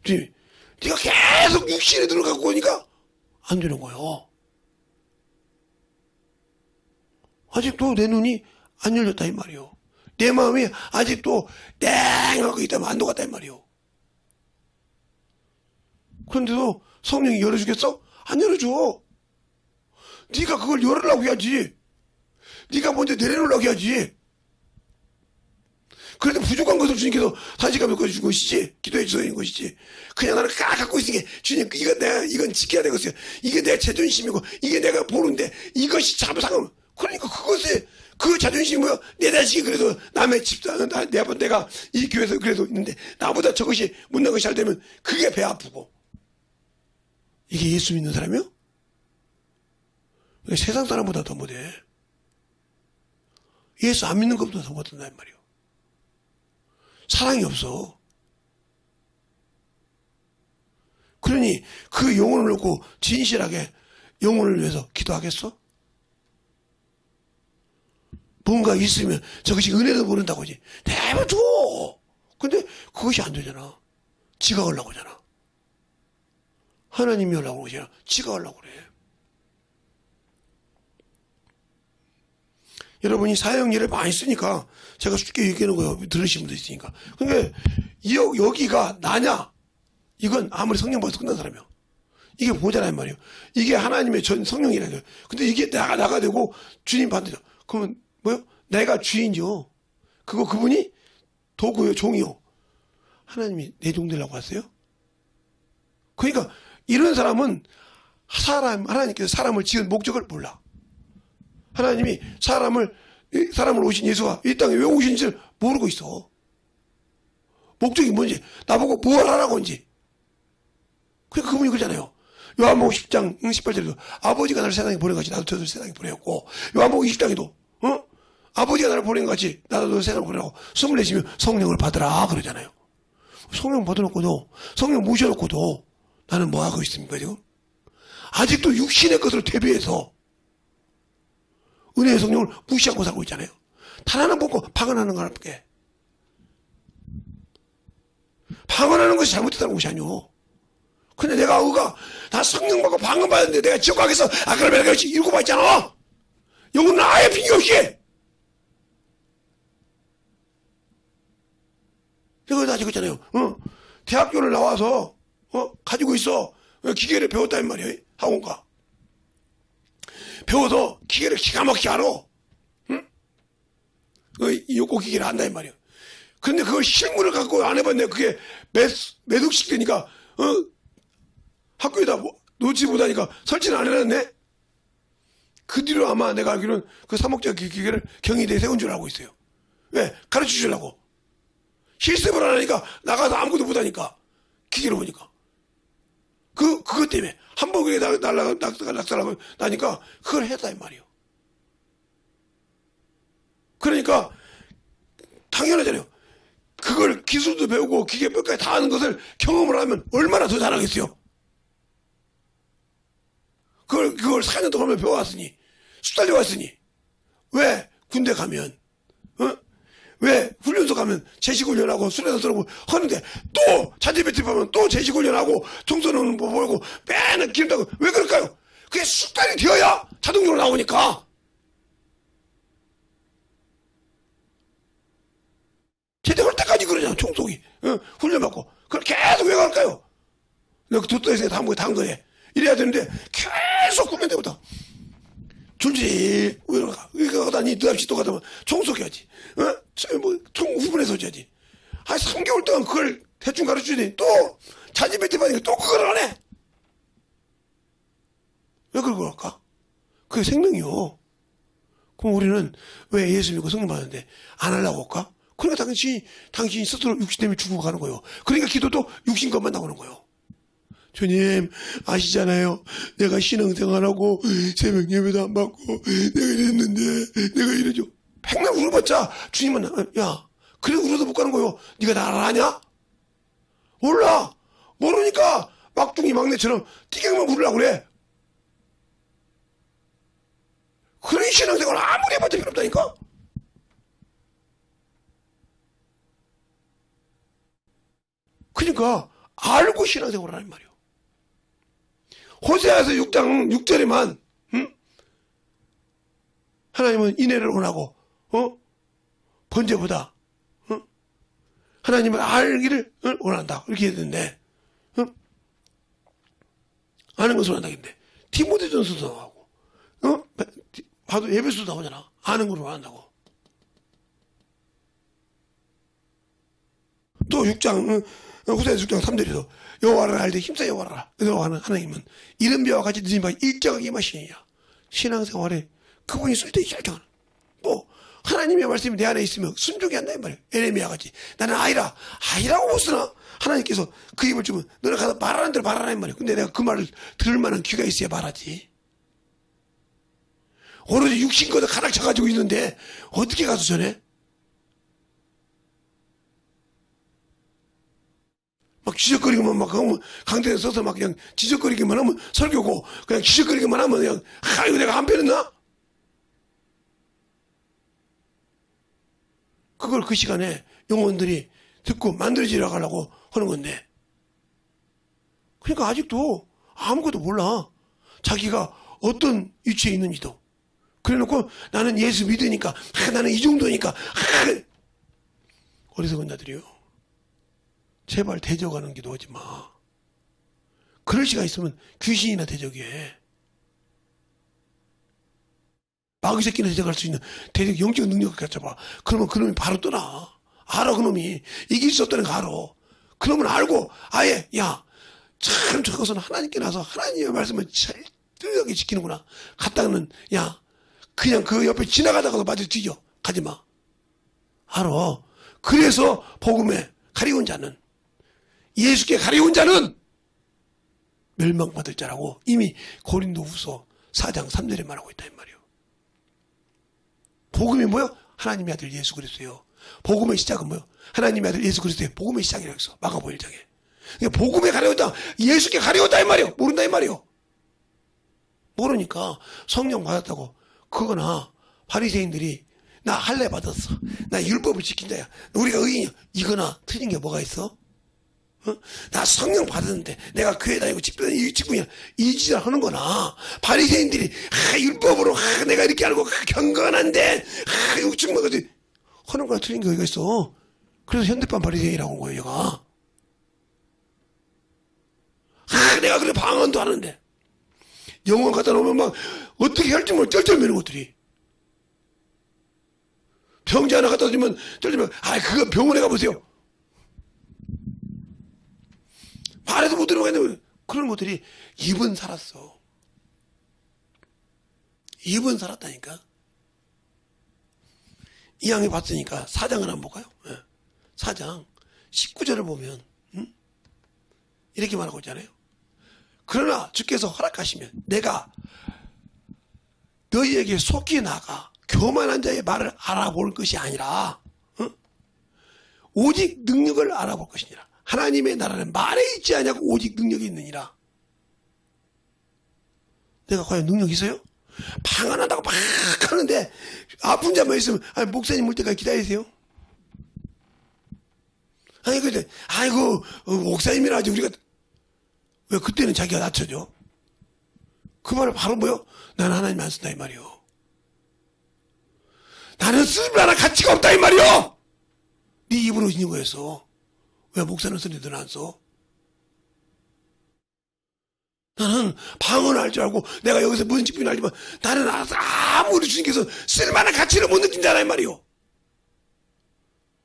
네가 계속 육신에 들어가고 오니까 안 되는 거예요. 아직도 내 눈이 안 열렸다 이 말이요. 내 마음이 아직도 땡하고 있다면 안 녹았다 이 말이요. 그런데도 성령이 열어주겠어? 안 열어줘. 네가 그걸 열으려고 해야지. 네가 먼저 내려놓으려고 해야지. 그래도 부족한 것을 주님께서 산식하며 주신 것이지, 기도해 주신 것이지. 그냥 나는 갖고 있으니 주님 이건 지켜야 되겠어요. 이게 내 자존심이고 이게 내가 보는데 이것이 자부상은. 그러니까 그것에 그 자존심이 뭐야? 내 자식이 그래도 남의 집사 내가 이 교회에서 그래도 있는데 나보다 저것이 못난 것이 잘 되면 그게 배 아프고. 이게 예수 믿는 사람이요? 세상 사람보다 더 못해. 예수 안 믿는 것보다 더 못한단 말이요. 사랑이 없어. 그러니 그 영혼을 놓고 진실하게 영혼을 위해서 기도하겠어? 뭔가 있으면 저것이 은혜도 모른다고 하지. 내버려. 근데 그것이 안 되잖아. 지가 하려고 하잖아. 하나님이 하려고 하잖아. 지가 하려고 그래. 여러분이 사형리를 많이 쓰니까 제가 쉽게 얘기하는 거예요. 들으신 분도 있으니까. 그러니까 여기가 나냐? 이건 아무리 성령 받아서 끝난 사람이요. 이게 뭐잖아요 말이에요. 이게 하나님의 전 성령이라는 거예요. 근데 이게 나가 되고 주님 받는다. 그러면 뭐요? 내가 주인이요. 그분이 도구요, 종이요. 하나님이 내 종 되려고 하세요? 그러니까 이런 사람은 하나님께서 사람을 지은 목적을 몰라. 하나님이 사람을 오신 예수가 이 땅에 왜 오신지를 모르고 있어. 목적이 뭔지, 나보고 뭘 하라고 한지. 그러니까 그분이 그러잖아요. 요한복음 10장 18절에도 아버지가 나를 세상에 보낸 것 같이 나도 저들 세상에 보내었고, 요한복음 20장에도 아버지가 나를 보낸 것 같이 나도 너를 세상에 보내고 숨을 내쉬며 성령을 받으라 그러잖아요. 성령 받아놓고도, 성령 모셔놓고도 나는 뭐 하고 있습니까 지금? 아직도 육신의 것을 대비해서 은혜의 성령을 무시하고 살고 있잖아요. 단 하나 먹고 방언하는 거 하나밖에. 방언하는 것이 잘못됐다는 것이 아니오. 근데 내가 나 성령 받고 방언 받았는데 내가 지옥 가겠어. 아까를 내가 읽어봤잖아. 영혼은 아예 핑계 없이. 내가 다 적었잖아요. 대학교를 나와서 가지고 있어. 기계를 배웠단 말이야. 학원가. 배워서 기계를 기가 막히게 알아. 응? 욕구 기계를 안다 이 말이야. 근데 그걸 실물을 갖고 안 해봤네. 그게 매독식 되니까 학교에다 놓지 못하니까 설치는 안 해놨네. 그 뒤로 아마 내가 알기로는 그 3억짜리 기계를 경희대에 세운 줄 알고 있어요. 왜? 가르쳐 주려고. 실습을 안 하니까 나가서 아무것도 못하니까 기계로 보니까 그것 때문에 한 번 그게 낙살하고 나니까 그걸 했다 이 말이에요. 그러니까 당연하잖아요. 그걸 기술도 배우고 기계까지 다 하는 것을 경험을 하면 얼마나 더 잘하겠어요. 그걸 4년 동안 배워왔으니 수달려왔으니 왜 군대 가면 왜 훈련소 가면 제식훈련하고 수련소 들어오고 하는데 또 자재배틀 하면 또 제식훈련하고 동선은 뭐 보고 맨날 기름다고 왜 그럴까요? 그게 습관이 되어야 자동적으로 나오니까. 제대할 때까지 그러잖아. 총속이 훈련받고 그걸 계속 왜 갈까요? 내가 도토에서 당한 거래. 이래야 되는데 계속 꾸면 때부터 줄지 왜 그럴까? 이거 하다니 느닷없이 또 가다면 총속해야지. 총 후분해서 줘야지. 한 3개월 동안 그걸 대충 가르쳐주더니 또 자지배트 받으니까 또 그걸 안 해. 왜 그걸 할까? 그게 생명이요. 그럼 우리는 왜 예수 믿고 성령 받는데 안 하려고 할까? 그러니까 당신이 스스로 육신 때문에 죽고 가는 거예요. 그러니까 기도도 육신 것만 나오는 거예요. 주님 아시잖아요. 내가 신앙생활하고 새벽 예배도 안 받고 내가 이랬는데 내가 이러죠. 백날 울어봤자 주님은 야 그래 울어도 못 가는 거요. 네가 나를 아냐? 몰라. 모르니까 막둥이 막내처럼 띠갱만 울으려고 그래. 그런 신앙생활 아무리 해봤자 필요 없다니까. 그러니까 알고 신앙생활을 하는 말이에요. 호세아서 6장 6절에만 하나님은 인애를 원하고 번제보다 하나님을 알기를 원한다 이렇게 했는데 아는 것을 원한다겠는데 디모데전서도 나오고 봐도 에베소도 나오잖아. 아는 걸 원한다고. 또 6장 호세아서 6장 3절에도 여호와를 알되 힘써 여호와라. 여호와는 하나님은 이른비와 같이 늦은 바 일정하게 임하시느냐. 신앙생활에 그분이 쓸 때 일정하는 뭐 하나님의 말씀이 내 안에 있으면 순종이 한다 이 말이에요. 에레미야 같이 나는 아이라고 못 쓰나 하나님께서 그 입을 주면 너는 가서 말하는 대로 말하라 이 말이에요. 근데 내가 그 말을 들을 만한 귀가 있어야 말하지. 오로지 육신거도 가닥 쳐가지고 있는데 어떻게 가서 전해? 막 지적거리기만 막 강대에 서서 막 그냥 지적거리기만 하면 설교고 그냥 지적거리기만 하면 그냥 이거 내가 안 배웠나? 그걸 그 시간에 영혼들이 듣고 만들어지려고 하려고 하는 건데 그러니까 아직도 아무것도 몰라. 자기가 어떤 위치에 있는지도. 그래놓고 나는 예수 믿으니까 나는 이 정도니까 어리석은 자들이요. 제발 대적하는 기도하지 마. 그럴 시간 있으면 귀신이나 대적해. 마귀 새끼나 대적할 수 있는 대적 영적 능력을 갖춰봐. 그러면 그놈이 바로 떠나. 알아 그놈이. 이길 수 없다는 거 알아. 그놈은 알고 아예 참 저것은 하나님께 나서 하나님의 말씀을 철저하게 지키는구나. 갔다가는 그냥 그 옆에 지나가다가도 맞아 뒤져. 가지마. 알아. 그래서 복음에 가리운 자는 예수께 가리운 자는 멸망받을 자라고 이미 고린도후서 4장 3절에 말하고 있다 이 말이에요. 복음이 뭐요? 하나님의 아들 예수 그리스도예요. 복음의 시작은 뭐요? 하나님의 아들 예수 그리스도의 복음의 시작이라고 했어. 마가복음 1장에. 그러니까 복음에 가려웠다. 예수께 가려웠다 이 말이에요. 모른다 이 말이에요. 모르니까 성령 받았다고 그거나 바리새인들이 나 할례 받았어. 나 율법을 지킨다야. 우리가 의인이야. 이거나 틀린 게 뭐가 있어? 나 성령 받았는데 내가 교회 다니고 집회 이 직분이야 이 짓을 하는 거나 바리새인들이 율법으로 내가 이렇게 알고 경건한데 육축 먹어도 하는 거나 틀린 게 어디가 있어. 그래서 현대판 바리새인이라고 한 거예요. 얘가 내가 그래 방언도 하는데 영혼 갖다 놓으면 막 어떻게 할지 모르고 쩔쩔매는 것들이 병자 하나 갖다 주면 쩔쩔매 그거 병원에 가보세요. 말해도 못 들어가겠네. 그런 것들이 2분 살았어. 2분 살았다니까. 이왕에 봤으니까 4장을 한번 볼까요? 4장 19절을 보면 이렇게 말하고 있잖아요. 그러나 주께서 허락하시면 내가 너희에게 속히 나가 교만한 자의 말을 알아볼 것이 아니라 오직 능력을 알아볼 것이니라. 하나님의 나라는 말에 있지 않냐고 오직 능력이 있느니라. 내가 과연 능력이 있어요? 방언한다고 막 하는데 아픈 자만 있으면 목사님 올 때까지 기다리세요. 근데 아이고 목사님이라 하지 우리가 왜 그때는 자기가 낮춰져? 그 말을 바로 뭐요? 나는 하나님 안 쓴다 이 말이요. 나는 쓰지 않아 가치가 없다 이 말이요. 네 입으로 있는 거였어. 왜 목사는 쓰는데 너는 안 써? 나는 방언을 할 줄 알고 내가 여기서 무슨 직분이 알지만 나는 아무리 주님께서 쓸만한 가치를 못 느낀다는 말이요.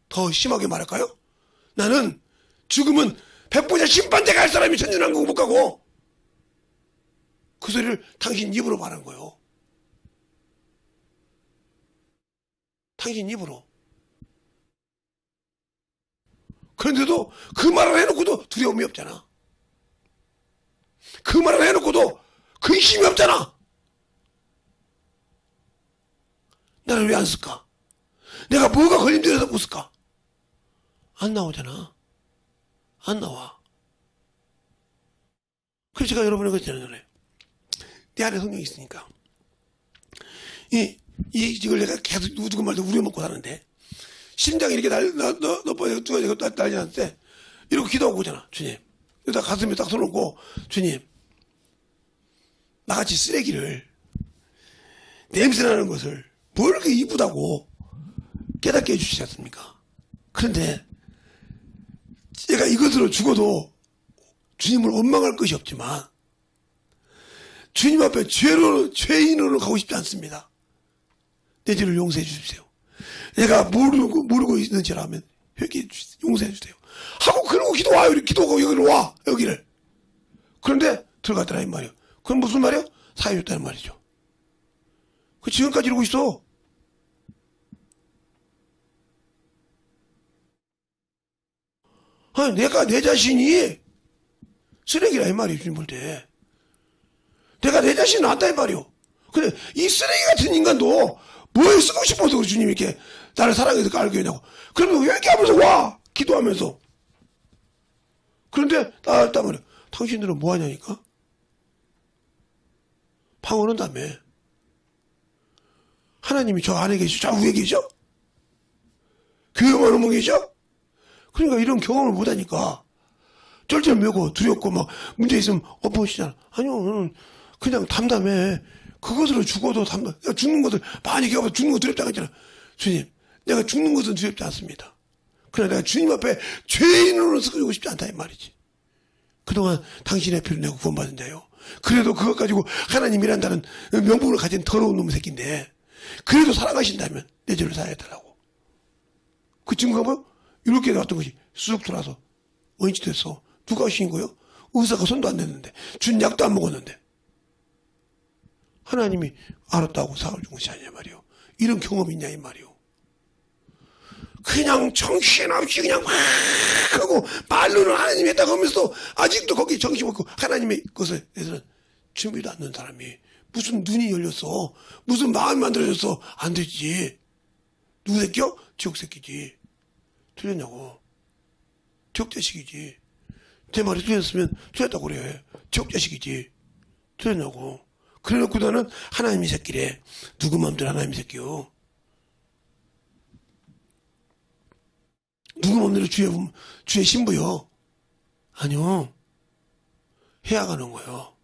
더 심하게 말할까요? 나는 죽으면 백보자 심판대 갈 사람이 천년왕국 못 가고 그 소리를 당신 입으로 말한 거예요. 당신 입으로. 그런데도 그 말을 해놓고도 두려움이 없잖아. 그 말을 해놓고도 근심이 없잖아. 나를 왜 안 쓸까? 내가 뭐가 걸림돌에서 못 쓸까? 안 나오잖아. 안 나와. 그래서 제가 여러분에게 그랬잖아요. 내 안에 성령이 있으니까. 이걸 내가 계속 누구 말도 우려먹고 사는데 심장이 이렇게 난리 났을 때 이러고 기도하고 오잖아. 주님. 여기다 가슴에 딱 손놓고 주님 나같이 쓰레기를 냄새나는 것을 뭘 그렇게 이쁘다고 깨닫게 해주시지 않습니까? 그런데 제가 이것으로 죽어도 주님을 원망할 것이 없지만 주님 앞에 죄인으로 가고 싶지 않습니다. 내 죄를 용서해 주십시오. 내가 모르고 있는지라면 회개해 주세요. 용서해 주세요. 하고 그러고 기도와요. 기도하고 여기로 와. 여기를. 그런데 들어갔더라 이 말이요. 그건 무슨 말이요? 사해 줬다는 말이죠. 그 지금까지 이러고 있어. 내가 내 자신이 쓰레기라 이 말이에요. 주님 볼 때. 내가 내 자신이 낫다 이 말이요. 근데 이 쓰레기 같은 인간도 뭘 쓰고 싶어서 주님이 이렇게 나를 사랑해서 깔게 하냐고. 그러면 회개하면서 와. 기도하면서. 그런데 나왔단 말이야. 당신들은 뭐 하냐니까? 방언은 다며. 하나님이 저 안에 계시죠? 저 위에 계시죠? 교회만 오면 계시죠? 그러니까 이런 경험을 못하니까 쩔쩔매고 두렵고 막 문제 있으면 엎어지잖아. 아니요, 그냥 담담해. 그것으로 죽어도 담담. 내가 죽는 것을 많이 겪어서 죽는 거 두렵다고 했잖아. 주님, 내가 죽는 것은 두렵지 않습니다. 그러나 내가 주님 앞에 죄인으로 쓰고 싶지 않다 이 말이지. 그동안 당신의 피를 내고 구원받은 자요. 그래도 그것 가지고 하나님이란다는 명분을 가진 더러운 놈의 새끼인데 그래도 사랑하신다면 내 죄를 사야겠다라고. 그 증거가 뭐요? 이렇게 나왔던 것이 쑥 돌아서 원인치 됐어. 누가 하신 거요? 의사가 손도 안 댔는데 준 약도 안 먹었는데 하나님이 알았다고 사을 준 것이 아니냐 말이요. 이런 경험이 있냐 이 말이요. 그냥 정신없이 그냥 막 하고 말로는 하나님이 했다고 하면서도 아직도 거기 정신없고 하나님의 것에 대해서는 준비도 않는 사람이 무슨 눈이 열렸어. 무슨 마음이 만들어졌어. 안 되지. 누구 새끼요? 지옥 새끼지. 틀렸냐고. 지옥 자식이지. 제 말이 틀렸으면 틀렸다고 그래. 지옥 자식이지. 틀렸냐고. 그래놓고 나는 하나님의 새끼래. 누구 마음대로 하나님의 새끼요. 누구 마음대로 주의 신부요. 아니요. 해야가는 거예요.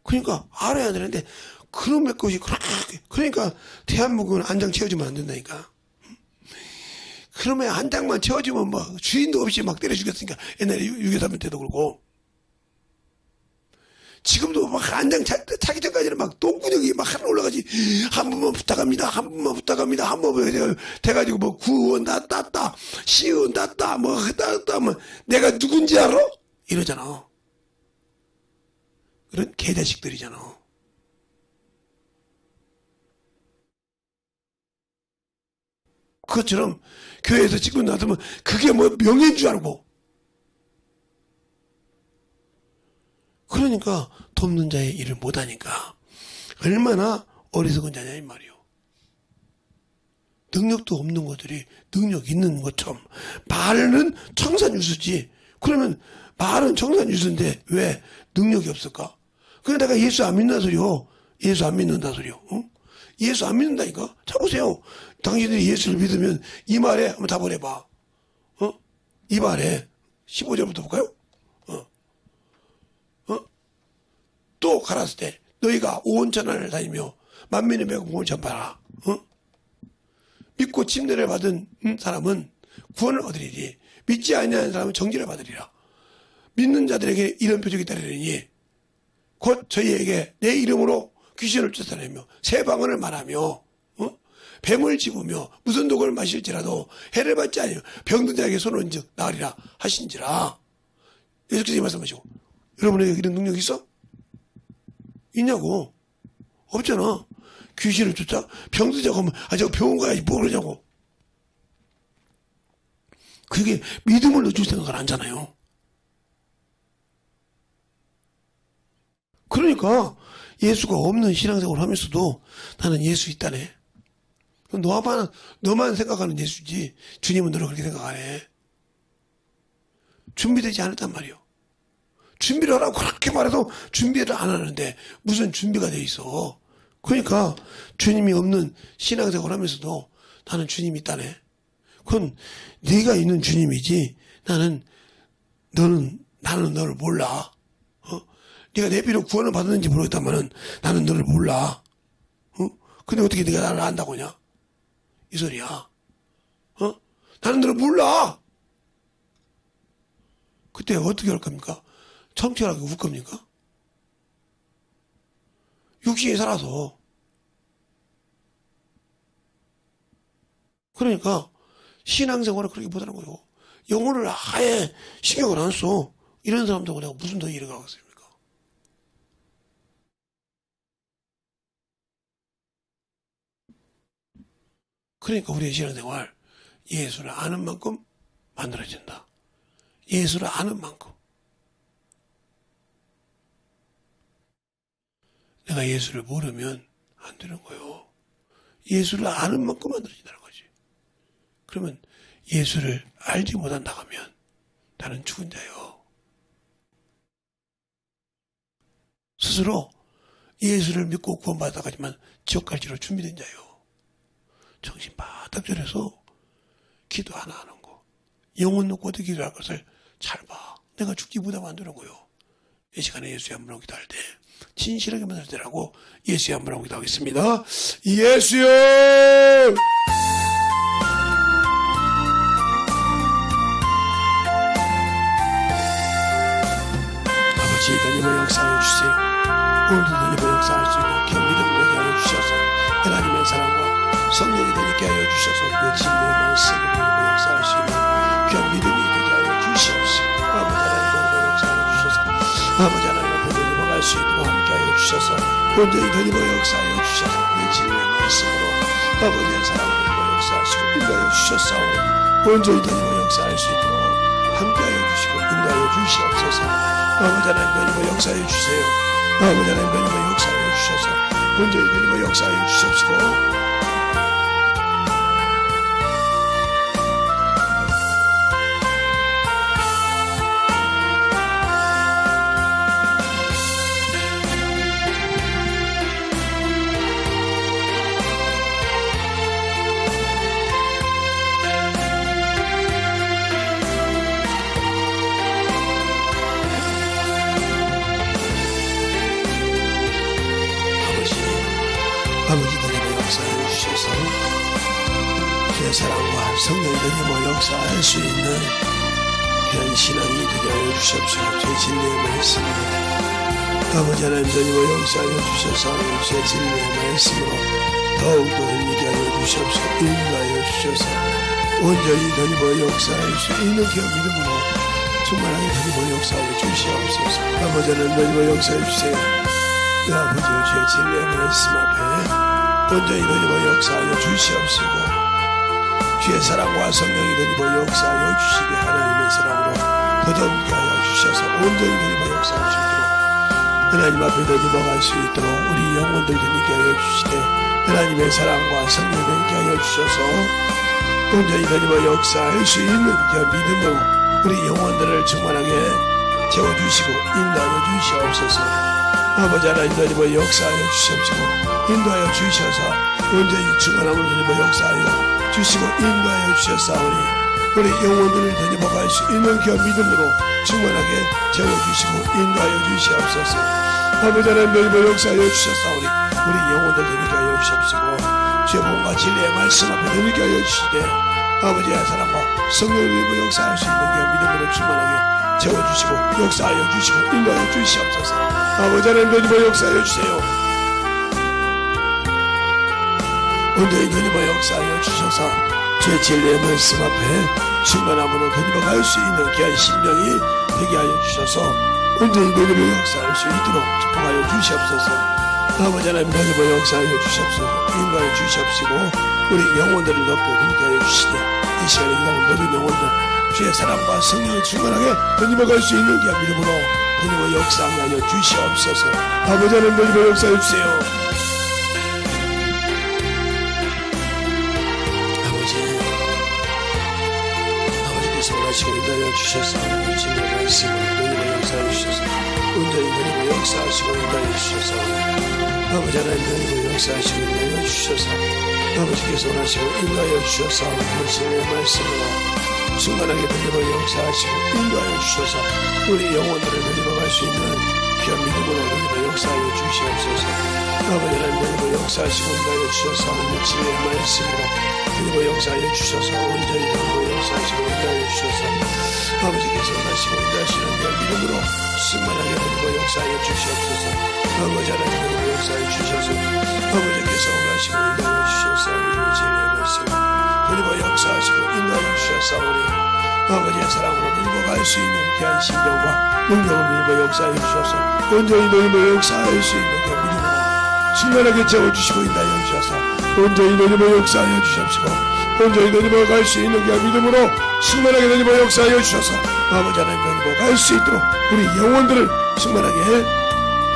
그러니까 알아야 되는데 그놈의 것이 그렇게, 그러니까 대한민국은 한 장 채워주면 안 된다니까. 그러면 한 장만 채워주면 뭐 주인도 없이 막 때려 죽였으니까. 옛날에 6.23 때도 그렇고. 지금도 막 한 장 차기 전까지는 막 똥구녕이 막 하나 올라가지. 한 번만 부탁합니다. 한 번만 부탁합니다. 한 번만 돼가지고 뭐 구원 땄다. 시원 땄다. 뭐 땄다. 뭐 내가 누군지 알아? 이러잖아. 그런 개자식들이잖아. 그것처럼 교회에서 찍고 나서면 그게 뭐 명예인 줄 알고. 그러니까 돕는 자의 일을 못하니까 얼마나 어리석은 자냐 이 말이요. 능력도 없는 것들이 능력 있는 것처럼 말은 청산유수지. 그러면 말은 청산유수인데 왜 능력이 없을까? 그래 내가 예수 안 믿는다 소리요. 예수 안 믿는다 소리요. 응? 예수 안 믿는다니까? 자 보세요. 당신들이 예수를 믿으면 이 말에 한번 답을 해봐. 이 말에 15절부터 볼까요? 또 가라스 때 너희가 온 천하를 다니며 만민의 복음을 전파하라. 믿고 침례를 받은 사람은 구원을 얻으리니 믿지 아니하는 사람은 정죄를 받으리라. 믿는 자들에게 이런 표적이 따르리니 곧 저희에게 내 이름으로 귀신을 쫓아내며 새 방언을 말하며 뱀을 집으며 무슨 독을 마실지라도 해를 받지 아니하며 병든 자에게 손을 얹어 나으리라 하신지라. 예수께서 말씀하시고 여러분에게 이런 능력이 있어? 있냐고? 없잖아. 귀신을 쫓아 병든 자고 하면 저거 병원 가야지 뭐 그러냐고. 그게 믿음을 넣어줄 생각을 안 하잖아요. 그러니까 예수가 없는 신앙생활을 하면서도 나는 예수 있다네. 너만 생각하는 예수지 주님은 너를 그렇게 생각 안 해. 준비되지 않았단 말이요. 준비를 하라고 그렇게 말해도 준비를 안 하는데 무슨 준비가 돼 있어. 그러니까 주님이 없는 신앙생활을 하면서도 나는 주님이 있다네. 그건 네가 있는 주님이지 나는 너를 몰라. 네가 내 피로 구원을 받았는지 모르겠다마는 나는 너를 몰라. 근데 어떻게 네가 나를 안다고 하냐? 이 소리야. 나는 너를 몰라. 그때 어떻게 할 겁니까? 청결하게 울 겁니까? 육신이 살아서. 그러니까 신앙생활을 그렇게 못하는 거예요. 영혼을 아예 신경을 안 써. 이런 사람들하고 내가 무슨 더 일을 하겠습니까? 그러니까 우리의 신앙생활 예수를 아는 만큼 만들어진다. 예수를 아는 만큼. 내가 예수를 모르면 안 되는 거예요. 예수를 아는 만큼 만들어진다는 거지. 그러면 예수를 알지 못한다고 하면 나는 죽은 자요. 스스로 예수를 믿고 구원받아가지만 지옥 갈지로 준비된 자요. 정신 바짝 차려서 기도 하나 하는 거. 영혼 놓고 어떻게 기도할 것을 잘 봐. 내가 죽지 못하면 안 되는 거요. 이 시간에 예수의 한 분하고 기도할 때 진실하게 만날 때라고 예수의 한 분하고 기도하겠습니다. 예수여! 아버지 하나님의 역사해 주세요. 오늘도 하나님의 역사할 수 있는 귀한 믿음을 되게 하여 주셔서 하나님의 사랑과 성령이 되게 하여 주셔서 우리의 진리의 말씀을 하나님의 역사할 수 있는 귀한 믿음이 되게 하여 주시옵시고 아버지 하나님의 역사해 주셔서 아버지 하나님의 갈 수 있도록 함께하여 주셔서 온전히 하나님의 역사하여 주셔서 우리의 진리의 말씀으로 아버지의 사랑으로 역사하시고 인도하여 주셨사오니 온전히 하나님의 역사할 수 있도록 함께하여 주시고 인도하여 주시옵소서. 아버지 하나님 하나님의 역사해 주세요. 아버지 하나님 하나님의 역사하여 주셔서 온전히 하나님의 역사하여 주십시고 주셔서 주의 사랑과 성령이 드리고 역사할 수 있는 귀한 신앙이 되게 하여 주시옵소서. 주의 진리의 말씀으로 아버지 하나님 드리고 역사하여 주셔서 주의 진리의 말씀으로 더욱더 힘있게 하여 주시옵소서. 인도하여 주셔서 온전히 드리고 역사할 수 있는 귀한 믿음으로 충만하게 드리고 역사하여 주시옵소서. 아버지 하나님 드리고 역사해 주세요. 내 아버지 주의 진리의 말씀 앞에 온전히 드리고 역사하여 주시옵시고 주의 사랑과 성령이 드리고 역사하여 주시되 하나님의 사랑으로 더더욱게 하여 주셔서 온전히 드리고 역사할 수 있도록 하나님 앞에 드리고 갈 수 있도록 우리 영혼들 드리게 하여 주시되 하나님의 사랑과 성령 드리게 하여 주셔서 온전히 드리고 역사할 수 있는 그 믿음으로 우리 영혼들을 충만하게 채워주시고 인도하여 주시옵소서. 아버지 하나님 드리고 역사하여 주시옵시고 인도하여 주셔서 온전히 충만함을 드리고 역사하여 주시고 인도하여 주셨사오니 우리 영혼들을 되짚어 갈 수 있는 그 믿음으로 충만하게 채워주시고 인도하여 주시옵소서. 아버지 하나님 되짚어 역사하여 주셨사오니 우리 영혼들 되짚게 하여 주시옵시고 주의 몸과 진리의 말씀 앞에 되짚게 하여 주시되 아버지의 사랑과 성령을 되짚어 역사할 수 있는 그 믿음으로 충만하게 채워주시고 역사하여 주시고 인도하여 주시옵소서. 아버지 하나님 되짚어 역사하여 주세요. 온전히 되짚어 역사하여 주셔서 주의 진리의 말씀 앞에 충만함으로 되짚어 갈 수 있는 귀한 심령이 되게 하여 주셔서 온전히 되짚어 역사할 수 있도록 축복하여 주시옵소서. 아버지 하나님 되짚어 역사하여 주시옵소서. 인도하여 주시옵시고 우리 영혼들을 덮고 되게 하여 주시되 이 시간에 기다리는 모든 영혼들 주의 사랑과 성령을 충만하게 되짚어 갈 수 있는 귀한 믿음으로 되짚어 역사하여 주시옵소서. 아버지 하나님 되짚어 역사해 주세요. 원하시고 인도하여 주셔서 진리의 말씀을 되짚어 역사해 주셔서 온전히 되짚어 역사하시고 인도하여 주셔서 아버지 하나님 되짚어 역사하시고 인도하여 주셔서 아버지께서 원하시고 인도하여 주셔서 진리의 말씀으로 충만하게 되짚어 역사하시고 인도하여 주셔서 우리 영혼들을 되짚어 갈 수 있는 귀한 믿음으로 되짚어 역사하여 주시옵소서. 아버지 하나님 되짚어 역사하시고 인도하여 주셔서 진리의 말씀으로 되짚어 역사하여 주셔서 온전히 되짚어 역사하시고 인도하여 주셔서 아버지께서 원하시고 인도하시는 그 믿음으로 충만하게 되짚어 역사하여 주시옵소서. 아버지 하나님 되짚어 역사하여 주셔서 아버지께서 원하시고 인도하여 주셔서 우리 진리의 말씀을 되짚어 역사하시고 인도하여 주셔서 우리 아버지의 사랑으로 되짚어 갈 수 있는 귀한 신경과 능력을 되짚어 역사하여 주셔서 온전히 되짚어 역사할 수 있는 그 믿음으로 충만하게 채워주시고 인도하여 주셔서 온전히 되짚어 역사하여 주시옵시고 온전히 되짚어 갈 수 있는 그 믿음으로 충만하게 되짚어 역사하여 주셔서 아버지 하나님 되짚어 갈 수 있도록 우리 영혼들을 충만하게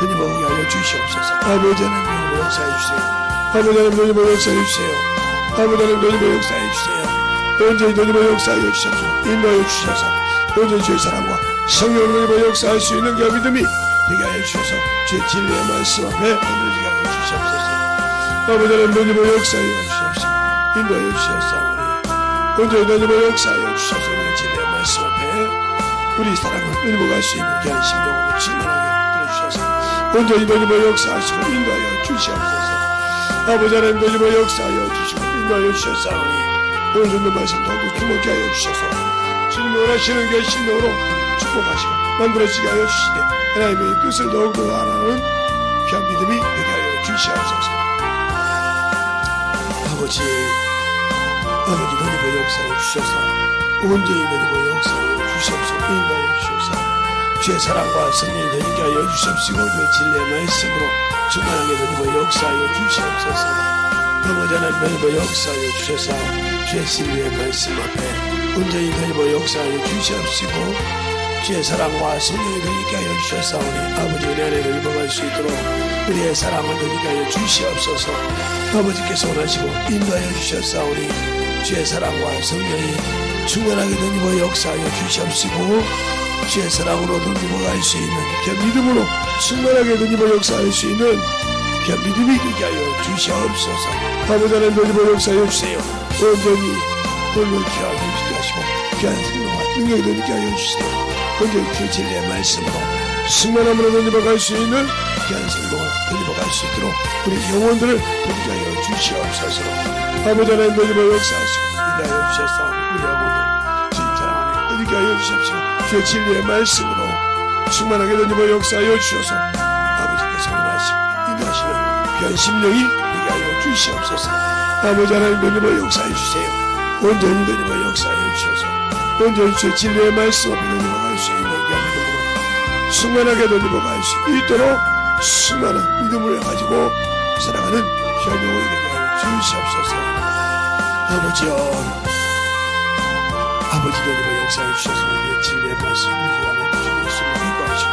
되짚어 오게 하여 주시옵소서. 아버지 하나님 되짚어 역사해 주세요. 아버지 하나님 되짚어 역사해 주세요. 아버지 하나님 되짚어 역사해 주세요. 온전히 되짚어 역사하여 주셔서 인도하여 주셔서 온전히 주의 사랑과 성령을 되짚어 역사할 수 있는 그 믿음이 되게 하여 주셔서 주의 진리의 말씀 앞에 만들어지게 하여 주시옵소서. 아버지 하나님 되짚어 역사하여 주시옵소서. 인도하여 주셨사오니 온전히 되짚어 역사하여 주셔서 우리 진리의 말씀 앞에 우리 사랑을 되짚어 갈 수 있는 귀한 심령으로 충만하게 들어주셔서 온전히 되짚어 역사하시고 인도하여 주시옵소서. 아버지 하나님 되짚어 역사하여 주시고 인도하여 주셨사오니 오늘 듣는 말씀 더욱 주목케 하여 주셔서 주님이 원하시는 그 심령으로 축복하시고 만들어지게 하여 주시되 하나님의 뜻을 더욱더 알아가는 귀한 믿음이 되게 하여 주시옵소서. 아버지 되짚어 역사해 주셔서 온전히 되짚어 역사해 주시옵소서. 인도하여 주셔서 주의 사랑과 성령이 되게 하여 주시옵시고 주의 진리의 말씀으로 충만하게 되짚어 역사하여 주시옵소서. 아버지 하나님 되짚어 역사하여 주셔서 주의 진리의 말씀 앞에 온전히 되짚어 역사하여 주시옵시고 주의 사랑과 성령이 되게 하여 주셨사오니 아버지 은혜 안에 되짚어 갈 수 있도록 우리의 사랑을 되게 하여 주시옵소서. 아버지께서 원하시고 인도하여 주셨사오니 주의 사랑과 성령이 충만하게 되짚어 역사하여 주시옵시고 주의 사랑으로 되짚어 갈 수 있는 그 믿음으로 충만하게 되짚어 역사할 수 있는 그 믿음이 되게 하여 주시옵소서. 아버지 하나님 되짚어 역사하여 주세요. 온전히 돌려게 하시고 귀한 생명과 능력이 되게 하여 주시되 온전히 주 진리의 말씀으로 충만함으로 되짚어 갈 수 있는 귀한 생명을 돌려갈 수 있도록 우리 영혼들을 동자하여 주시옵소서. 아버지 하나님 돌려 역사하시고 인하여 주셔서 우리 영혼들 주님 사랑 안에 이르게 하여 주십시오. 주의 진리의 말씀으로 충만하게 돌려 역사하여 주셔서 아버지께서 원하시고 인도하시는 귀한 심령이 되게 하여 주시옵소서. 아버지 하나님 돌려 역사해 주세요. 온전히 돌려 역사해 주셔서 온전히 주의 진리의 말씀 앞에 돌려갈 수 있는 귀한 믿음으로 충만하게 돌려갈 수 있도록 수많은 믿음을 가지고 살아가는 귀한 영혼이 되게 하여 주시옵소서. 아버지여, 아버지 돌려 역사해 주셔서 우리의 진리의 말씀 유지하는 주의 예수를 인도하시고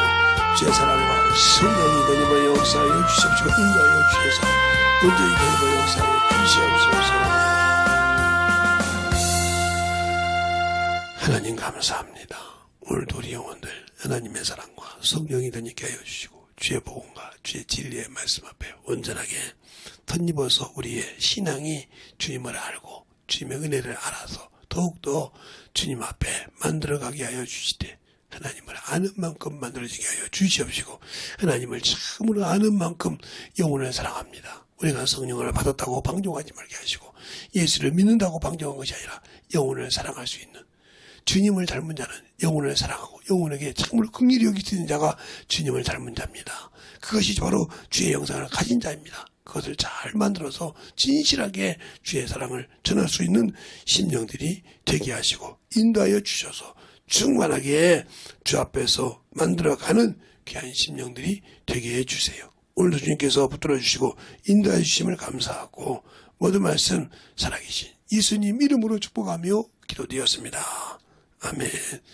주의 사랑과 성령이 돌려 역사해 주십시오. 인도하여 주셔서 온전히 돌려 역사해 주시옵소서. 하나님 감사합니다. 오늘도 우리 영혼들 하나님의 사랑과 성령이 되게 하여 주시고 주의 복음과 주의 진리의 말씀 앞에 온전하게 덧입어서 우리의 신앙이 주님을 알고 주님의 은혜를 알아서 더욱더 주님 앞에 만들어가게 하여 주시되 하나님을 아는 만큼 만들어지게 하여 주시옵시고 하나님을 참으로 아는 만큼 영혼을 사랑합니다. 우리가 성령을 받았다고 방종하지 말게 하시고 예수를 믿는다고 방종한 것이 아니라 영혼을 사랑할 수 있는 주님을 닮은 자는 영혼을 사랑하고 영혼에게 참으로 긍휼히 여기시는 자가 주님을 닮은 자입니다. 그것이 바로 주의 영상을 가진 자입니다. 그것을 잘 만들어서 진실하게 주의 사랑을 전할 수 있는 심령들이 되게 하시고 인도하여 주셔서 충만하게 주 앞에서 만들어가는 귀한 심령들이 되게 해주세요. 오늘도 주님께서 붙들어 주시고 인도해 주심을 감사하고 모든 말씀 살아계신 예수님 이름으로 축복하며 기도드렸습니다. 아멘.